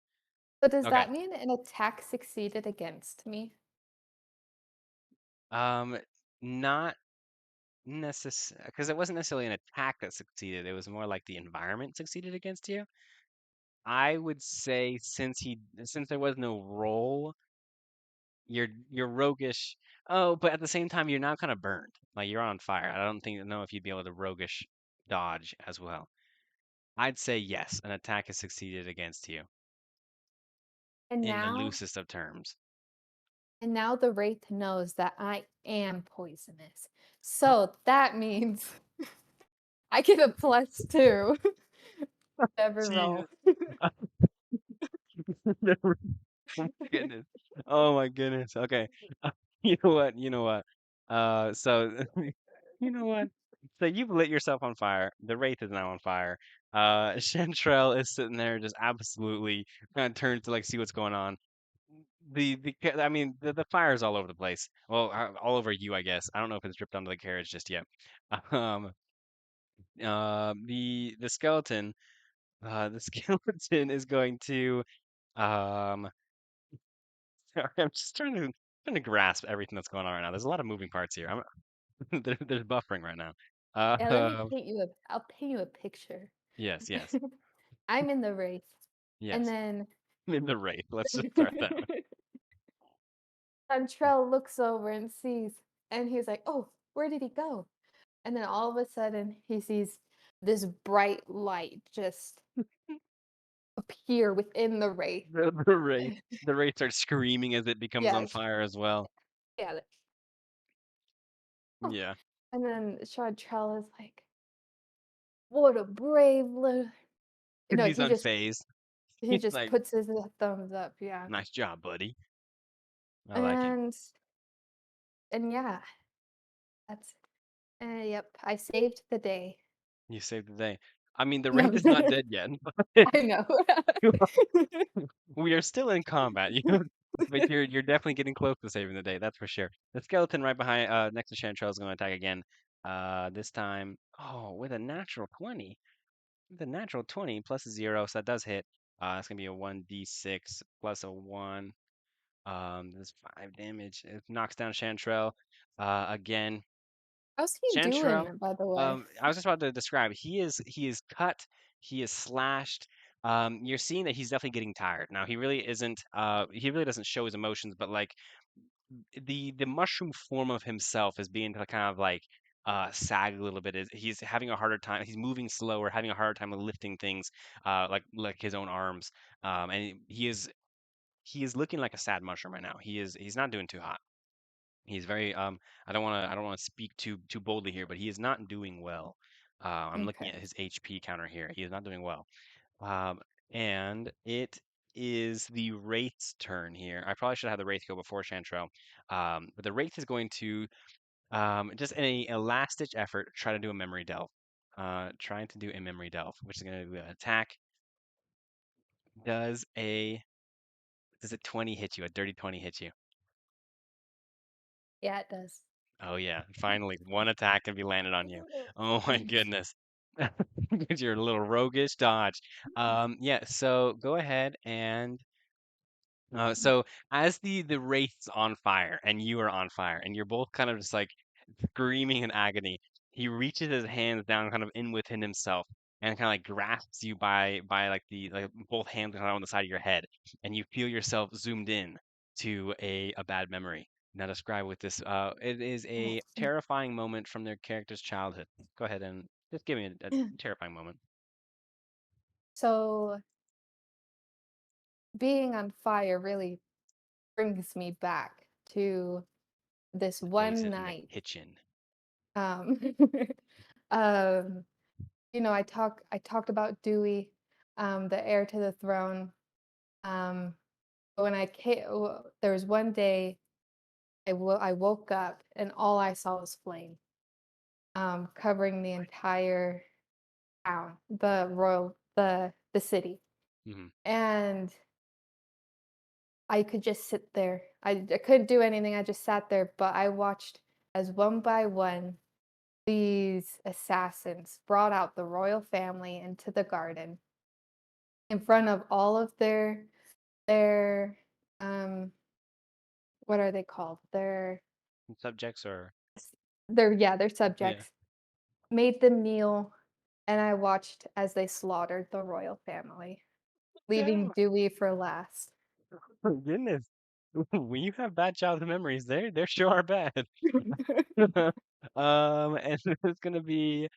So does Okay. that mean an attack succeeded against me? Um, not necessarily, because it wasn't necessarily an attack that succeeded. It was more like the environment succeeded against you. I would say since there was no roll, you're roguish. Oh, but at the same time, you're now kind of burned. Like you're on fire. I don't know if you'd be able to roguish dodge as well. I'd say yes, an attack has succeeded against you And in the now loosest of terms. and now the wraith knows that I am poisonous. So that means I get a +2 every roll. Jesus. Oh my goodness. Oh my goodness. Okay. You know what? You know what? So you know what? So you've lit yourself on fire. The Wraith is now on fire. Chantrell is sitting there just absolutely kind of turned to like see what's going on. I mean the fire's all over the place. Well, all over you, I guess. I don't know if it's dripped onto the carriage just yet. Um, the skeleton, the skeleton is going to um. Sorry, I'm just trying to grasp everything that's going on right now. There's a lot of moving parts here. There's buffering right now. Yeah, I'll paint you a picture. Yes, yes, I'm in the wraith. And yes. then In the wraith. Let's just start that way. Cantrell looks over and sees, and he's like, "Oh, where did he go?" And then all of a sudden, he sees this bright light just appear within the wraith. The wraith. The wraith starts screaming as it becomes on Yes, fire as well. yeah. Like, oh. Yeah, And then Chantrell is like, "What a brave little." because No, he's unfazed. he He's just like, puts his thumbs up. Yeah, "Nice job, buddy. I like it. and yeah, that's yep. I saved the day. You saved the day." I mean, the No, wraith is not dead yet, but I know. we are still in combat. But you're definitely getting close to saving the day. That's for sure. The skeleton right behind, next to Chantrell is going to attack again. This time, oh, with a natural 20. With a natural 20 plus a 0, so that does hit. It's gonna be a 1d6 plus a 1. That's 5 damage. It knocks down Chantrell. Again, How's he Chantrell, doing, by the way? I was just about to describe. He is cut. He is slashed. You're seeing that he's definitely getting tired. Now he really isn't. He really doesn't show his emotions, but like the mushroom form of himself is being to kind of like sag a little bit. Is he's having a harder time. He's moving slower, having a harder time with lifting things, like his own arms. And he is looking like a sad mushroom right now. He's not doing too hot. He's very I don't want to speak too boldly here, but he is not doing well. I'm looking Okay. at his HP counter here. He is not doing well. Um, and it is the Wraith's turn here. I probably should have the Wraith go before Chantrell. But the Wraith is going to just in a last ditch effort try to do a memory delve. Trying to do a memory delve, which is going to be an attack. Does a does a 20 hit you? A dirty 20 hit you? Yeah, it does. Oh yeah, finally one attack can be landed on you. Oh my goodness. With your little roguish dodge. Yeah, so go ahead and so as the wraith's on fire and you are on fire and you're both kind of just like screaming in agony, he reaches his hands down kind of in within himself and kind of like grasps you by like the like both hands kind of on the side of your head and you feel yourself zoomed in to a bad memory. Now describe what this it is a terrifying moment from their character's childhood. Go ahead and just give me a terrifying moment. So being on fire really brings me back to this The days one in the night. kitchen. Um, um, I talked about Dewey, the heir to the throne. Um, when I came, there was one day I woke up and all I saw was flame, covering the entire town, the city, Hmm. and I could just sit there. I couldn't do anything. I just sat there, but I watched as one by one these assassins brought out the royal family into the garden in front of all of their um what are they called? Subjects or Their yeah. subjects. Made them kneel, and I watched as they slaughtered the royal family, leaving Damn. Dewey for last. Oh, goodness. When you have bad childhood memories, they sure are bad. And it's gonna be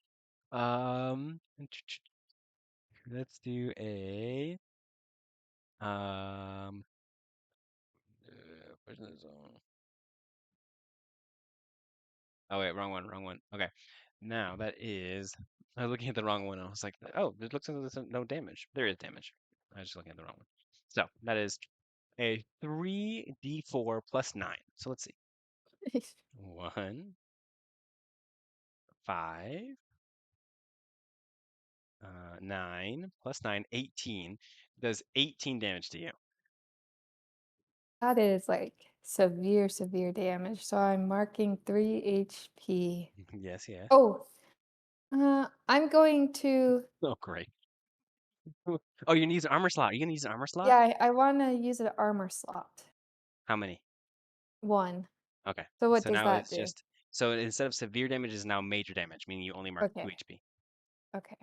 let's do a prison zone. Oh wait, wrong one, wrong one. Okay, now that is I was looking at the wrong one. I was like, oh, it looks like there's no damage. There is damage. I was just looking at the wrong one. So that is a 3d4 plus 9. So let's see. 1, 5, 9 plus 9, 18. Does 18 damage to you. That is like severe, severe damage. So I'm marking 3 HP. Yes, yes. Oh, I'm going to, Oh, great. Oh, you're gonna use an armor slot. Are you gonna use an armor slot? yeah, I want to use an armor slot. How many? One. Okay. So what So does now that it's do? just so instead of severe damage is now major damage, meaning you only mark 2 Okay. HP. Okay.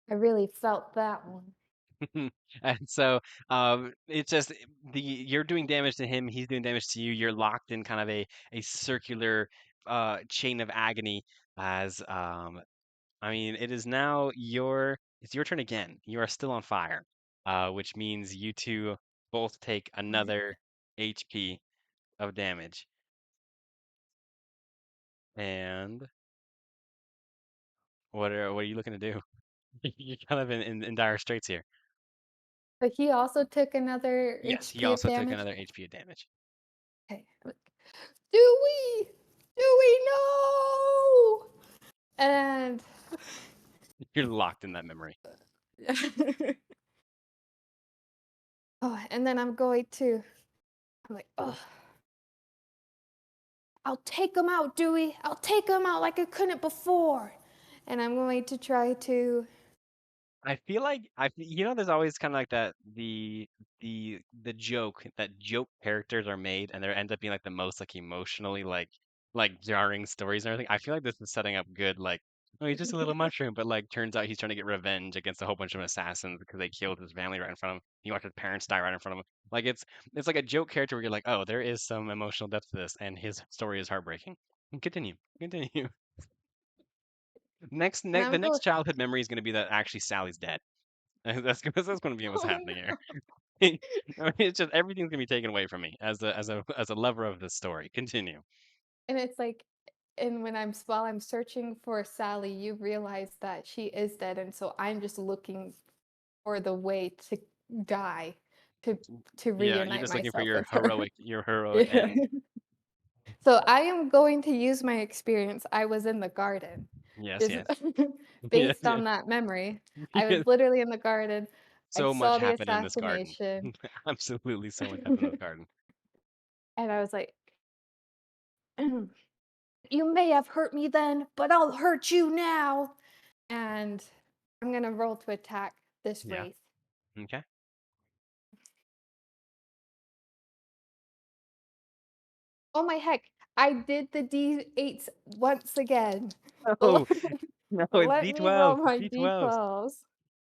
I really felt that one. And so it's just you're doing damage to him, he's doing damage to you. You're locked in kind of a circular chain of agony as I mean, it is now it's your turn again. You are still on fire, which means you two both take another HP of damage. And what are you looking to do? You're kind of in dire straits here. But he also took another Yes, he HP of also took damage. another HP of damage. Okay. Dewey! Dewey, no! And You're locked in that memory. oh, and then I'm going to I'm like, oh, I'll take him out, Dewey. I'll take him out like I couldn't before. And I'm going to try to. I feel like there's always kind of like that the joke that joke characters are made and they end up being like the most like emotionally like jarring stories and everything. I feel like this is setting up good like oh he's just a little mushroom, but like turns out he's trying to get revenge against a whole bunch of assassins because they killed his family right in front of him. He watched his parents die right in front of him. Like it's like a joke character where you're like, oh, there is some emotional depth to this, and his story is heartbreaking. Continue, continue. And The I'm next going, childhood memory is going to be that actually Sally's dead. That's going to be what's oh happening no. here. I mean, it's just everything's going to be taken away from me as a lover of this story. Continue. And it's like, and while I'm searching for Sally, you realize that she is dead. And so I'm just looking for the way to die, to to Yeah, you're reunite just looking for myself with her. your heroic Yeah. end. So I am going to use my experience. I was in the garden. Yes, Just yes, yes, based yes, on that memory. I was yes. literally in the garden. I So much saw the happened in this garden. assassination Absolutely, so much happened in this and garden. I was like, "You may have hurt me then, but I'll hurt you now." And I'm gonna roll to attack this Yeah. wraith. Okay. Oh my heck, I did the D8s once again. Oh no, it's Let me roll D12. It's my D12s. D12s.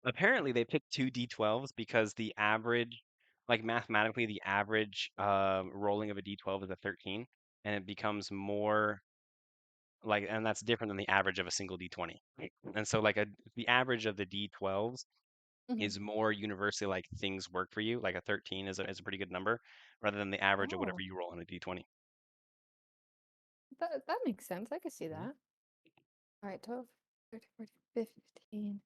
Apparently, they picked two D12s because the average, like mathematically, the average rolling of a D12 is a 13, and it becomes more like, and that's different than the average of a single D20. And so, like, the average of the D12s Mhm. is more universally like things work for you. Like a 13 is a pretty good number, rather than the average of whatever Oh, you roll on a D20. that makes sense. I could see Mhm. that. All right, 12, 13, 14, 15.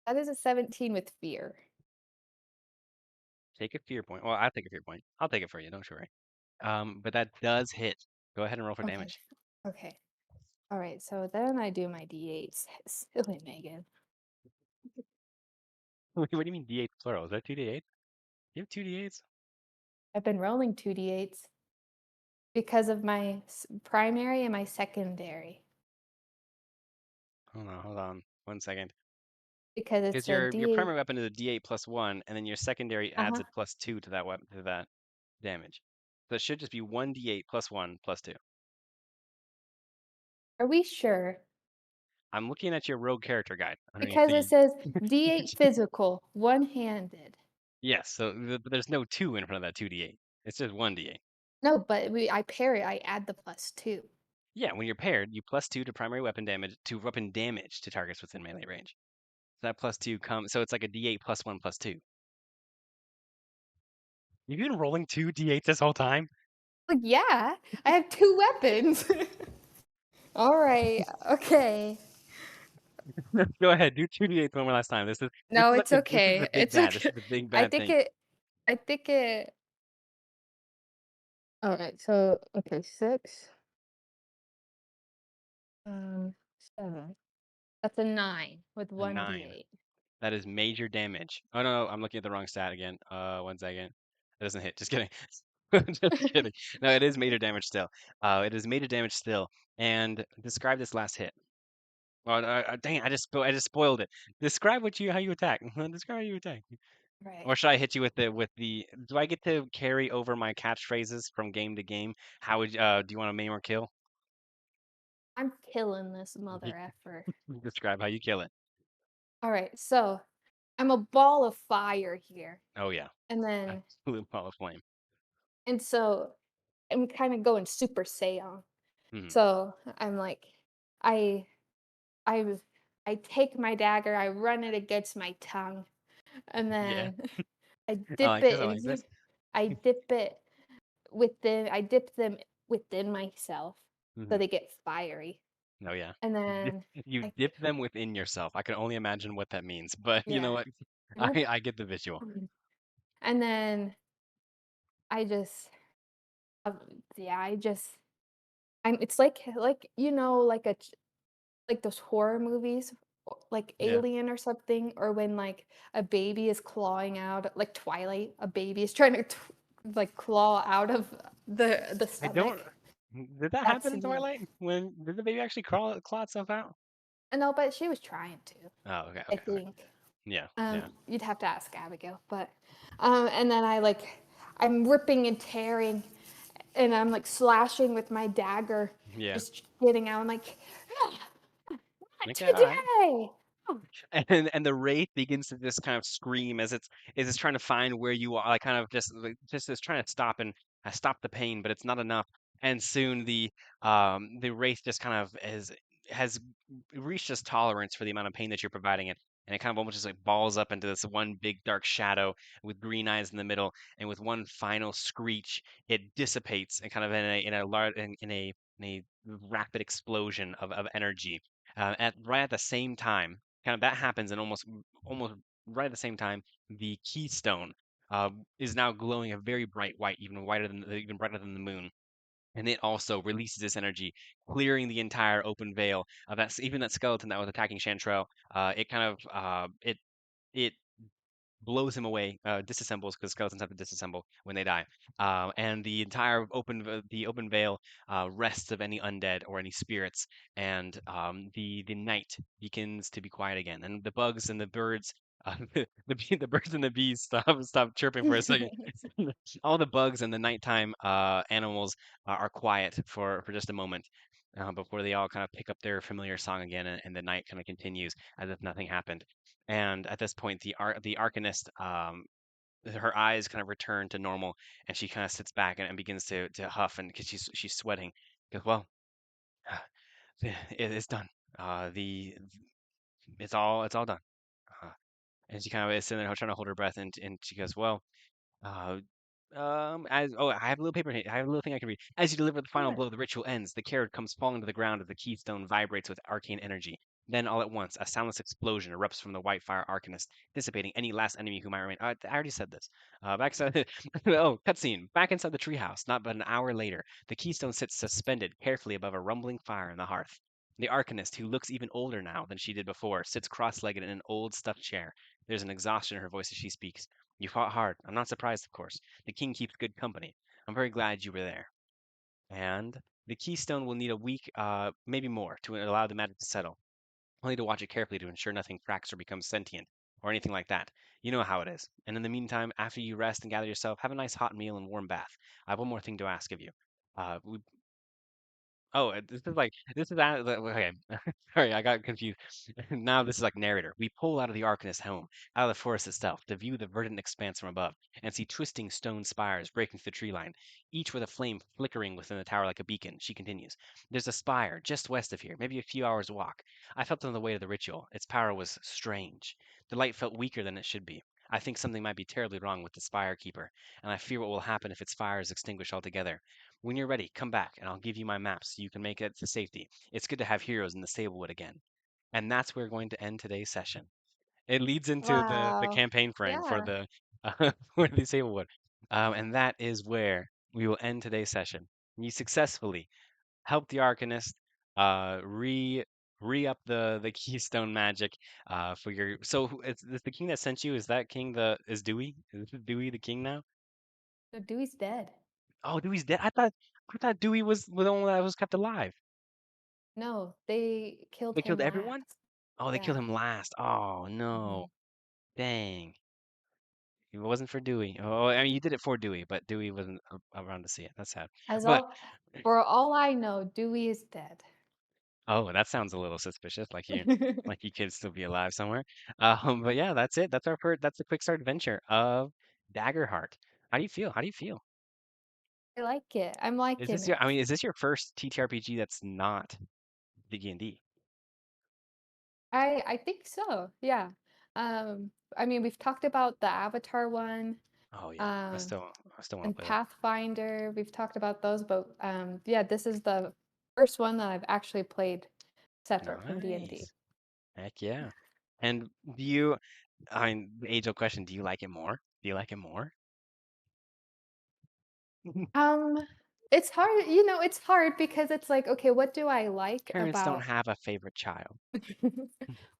That is a 17 with fear. Take a fear point. Well, I'll take a fear point. I'll take it for you. Don't you worry. But that does hit. Go ahead and roll for Okay. damage. Okay. All right. So then I do my D8s. Silly Megan. What do you mean D8 plural? Is that 2D8? You have 2D8s? I've been rolling 2D8s because of my primary and my secondary. Hold on. 1 second. Because it's Because a your D8. primary weapon is a D8 plus one, and then your secondary adds Uh-huh. a plus two to that weapon to that damage. So it should just be one D8 plus one plus two. Are we sure? I'm looking at your rogue character guide underneath Because it the. says D8 physical, one-handed. Yes, so but there's no two in front of that 2D8. It's just one D8. No, but I pair it. I add the plus two. Yeah, when you're paired, you plus two to primary weapon damage to targets within melee range. So that plus two comes, so it's like a D8 plus one plus two. You've been rolling two D8s this whole time? Like, yeah, I have two weapons. All right. Okay. Go ahead, do two D8s one more last time. No, it's This is okay. the big It's bad. This okay. is the big I bad think thing. it I think it All right. So, okay, 6, 7. That's a 9 with A nine. 1d8. That is major damage. Oh no, I'm looking at the wrong stat again. 1 second. It doesn't hit. Just kidding. Just kidding. No, it is major damage still. It is major damage still. And describe this last hit. Well, dang it, I just spoiled it. Describe how you attack. Describe how you attack. Right. Or should I hit you with the? Do I get to carry over my catchphrases from game to game? Do you want to maim or kill? I'm killing this mother effer. Describe how you kill it. All right. So, I'm a ball of fire here. Oh yeah, And then absolute ball of flame. and so I'm kind of going super Saiyan. Hmm. So, I'm like I I I take my dagger, I run it against my tongue, and Yeah, then I I dip like this. it I like into this. I dip them within myself so Hmm. they get fiery. Oh yeah. And Di- then You I dip them within yourself. I can only imagine what that means, but you know yeah. what? I get the visual. And then I just uh, yeah, it's like like those horror movies like Yeah. Alien or something, or when like a baby is clawing out like Twilight, a baby is trying to like claw out of the I don't. stomach. Did that That's happen in neat. Twilight? When did the baby actually claw itself out? No, but she was trying to, Oh, okay, I okay, okay. think. Yeah, yeah, You'd have to ask Abigail, but and then I'm ripping and tearing, and I'm like slashing with my dagger, yeah. just getting out. I'm like, "Ah, not Okay, all right. today!" Oh, And the wraith begins to just kind of scream as it's trying to find where you are, like kind of just is trying to stop and stop the pain, but it's not enough. And soon the wraith just kind of has reached its tolerance for the amount of pain that you're providing it. And it kind of almost just like balls up into this one big dark shadow with green eyes in the middle, and with one final screech, it dissipates and kind of in a large in a rapid explosion of energy. At right at the same time, kind of that happens, and almost right at the same time, the keystone is now glowing a very bright white, even brighter than the moon. And it also releases this energy, clearing the entire open veil of even that skeleton that was attacking Chantrell. It kind of it blows him away, disassembles because skeletons have to disassemble when they die, and the entire the open veil rests of any undead or any spirits, and the night begins to be quiet again, and the bugs and the birds. The birds and the bees stop chirping for a second. All the bugs and the nighttime animals are quiet for just a moment, before they all kind of pick up their familiar song again, and the night kind of continues as if nothing happened. And at this point, the Arcanist, her eyes kind of return to normal, and she kind of sits back and begins to huff, and because she's sweating, goes, well, it's done. The it's all done. Uh, and she kind of is sitting there trying to hold her breath, and she goes, well, uh, as oh, I have a little paper here. I have a little thing I can read. As you deliver the final sure. blow, the ritual ends. The carrot comes falling to the ground as the keystone vibrates with arcane energy. Then, all at once, a soundless explosion erupts from the white fire arcanist, dissipating any last enemy who might remain. I already said this. Back inside. Oh, cutscene. Back inside the treehouse. Not but an hour later, the keystone sits suspended carefully above a rumbling fire in the hearth. The arcanist, who looks even older now than she did before, sits cross-legged in an old stuffed chair. There's an exhaustion in her voice as she speaks. You fought hard. I'm not surprised, of course. The king keeps good company. I'm very glad you were there. And the keystone will need a week, maybe more, to allow the magic to settle. I'll need to watch it carefully to ensure nothing cracks or becomes sentient, or anything like that. You know how it is. And in the meantime, after you rest and gather yourself, have a nice hot meal and warm bath. I have one more thing to ask of you. We Oh, this is okay. Sorry, I got confused. Now this is like narrator. We pull out of the Arcanist helm, out of the forest itself, to view the verdant expanse from above, and see twisting stone spires breaking through the tree line, each with a flame flickering within the tower like a beacon. She continues. There's a spire just west of here, maybe a few hours' walk. I felt it on the way to the ritual. Its power was strange. The light felt weaker than it should be. I think something might be terribly wrong with the spire keeper, and I fear what will happen if its fire is extinguished altogether. When you're ready, come back and I'll give you my maps so you can make it to safety. It's good to have heroes in the Sablewood again. And that's where we're going to end today's session. It leads into the Wow. campaign frame for Yeah. the for the Sablewood. And that is where we will end today's session. You successfully helped the Arcanist re up the Keystone magic for your it's the king that sent you, is that king the is Dewey? Is Dewey the king now? So Dewey's dead. Oh, Dewey's dead. I thought Dewey was the one that was kept alive. No, they killed They killed him everyone? last. Oh, they killed Yeah. him last. Oh no. Hmm. Dang. It wasn't for Dewey. Oh, I mean, you did it for Dewey, but Dewey wasn't around to see it. That's sad. As But all For all I know, Dewey is dead. oh, that sounds a little suspicious. Like he could still be alive somewhere. But yeah, that's it. That's the quick start adventure of Daggerheart. How do you feel? How do you feel? I like it. I'm Is liking this your? I it. mean, is this your first TTRPG that's not D&D? I think so. Yeah. I mean, we've talked about the Avatar one, Oh yeah, um, I still want and to play that. Pathfinder. We've talked about those, but yeah, this is the first one that I've actually played separate from D&D. Nice. Heck yeah. And do you, I mean, the age-old question, do you like it more? Do you like it more? Um, it's hard, it's hard because it's like, okay, what do I like Parents don't about have a favorite child. well,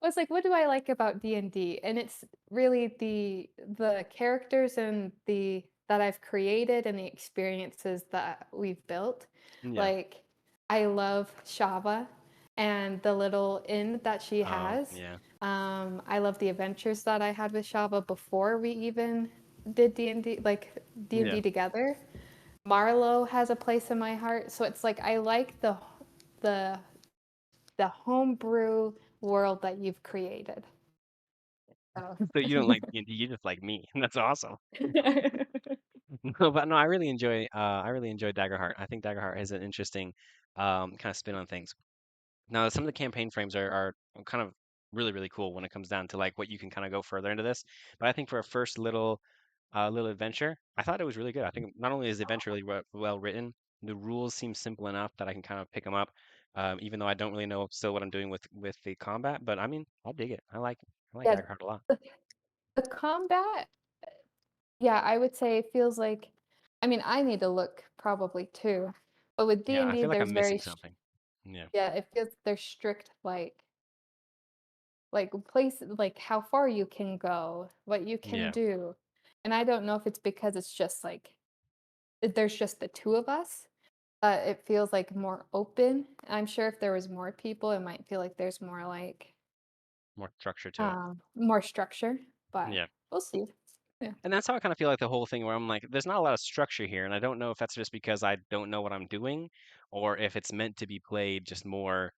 it's like, what do I like about D&D? And D? And it's really the characters and the that I've created and the experiences that we've built. Yeah. Like, I love Shava and the little inn that she Oh, has. yeah. I love the adventures that I had with Shava before we even did D&D, like Yeah. D&D together. Marlowe has a place in my heart, so it's like I like the the homebrew world that you've created. So. So you don't like D&D, you just like me. That's awesome. No, but no, I really enjoy Daggerheart. I think Daggerheart has an interesting kind of spin on things. Now, some of the campaign frames are kind of really cool when it comes down to like what you can kind of go further into this. But I think for a first little adventure, I thought it was really good. I think not only is the adventure really well written, the rules seem simple enough that I can kind of pick them up, even though I don't really know still what I'm doing with the combat. But I mean, I dig it. I like Yeah, Daggerheart a lot. the combat, yeah, I would say it feels like, I mean, I need to look probably too, but with Yeah, I D&D, feel like there's I'm missing something. Yeah, yeah, it feels there's strict like place like how far you can go, what you can yeah, do. And I don't know if it's because it's just like there's just the two of us, but it feels like more open. I'm sure if there was more people, it might feel like there's more like more structure to it. more structure, but Yeah. we'll see. Yeah. And that's how I kind of feel like the whole thing where I'm like, there's not a lot of structure here, and I don't know if that's just because I don't know what I'm doing, or if it's meant to be played just more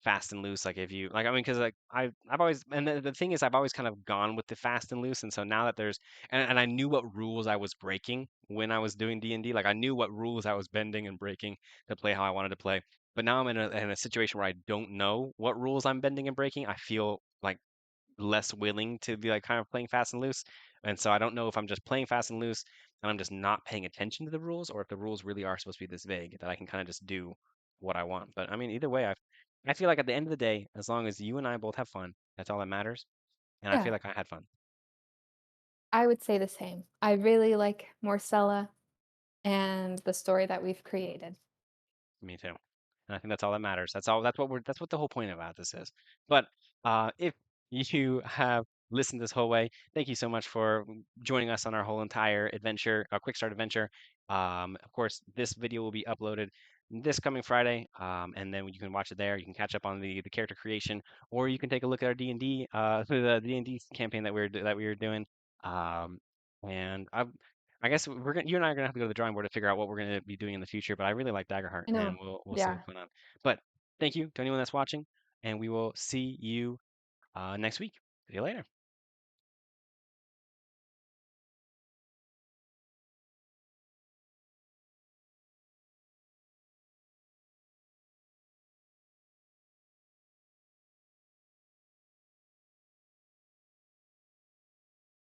fast and loose. Like if you like, I mean, because like I've always and the thing is, I've always kind of gone with the fast and loose, and so now that there's and I knew what rules I was breaking when I was doing D&D. Like I knew what rules I was bending and breaking to play how I wanted to play. But now I'm in a situation where I don't know what rules I'm bending and breaking. I feel like less willing to be like kind of playing fast and loose. And so I don't know if I'm just playing fast and loose and I'm just not paying attention to the rules, or if the rules really are supposed to be this vague that I can kind of just do what I want. But I mean, either way, I feel like at the end of the day, as long as you and I both have fun, that's all that matters. And I Yeah, feel like I had fun. I would say the same. I really like Marcella and the story that we've created. Me too. And I think that's all that matters. That's what the whole point about this is. But if you have listened this whole way, thank you so much for joining us on our whole entire adventure, our quick start adventure. Of course, this video will be uploaded this coming Friday, and then you can watch it there. You can catch up on the character creation, or you can take a look at our D&D, the D&D campaign that we were doing. Um, and I guess you and I are gonna have to go to the drawing board to figure out what we're gonna be doing in the future. But I really like Daggerheart, I and know. we'll see Yeah. what's going on. But thank you to anyone that's watching, and we will see you next week. See you later.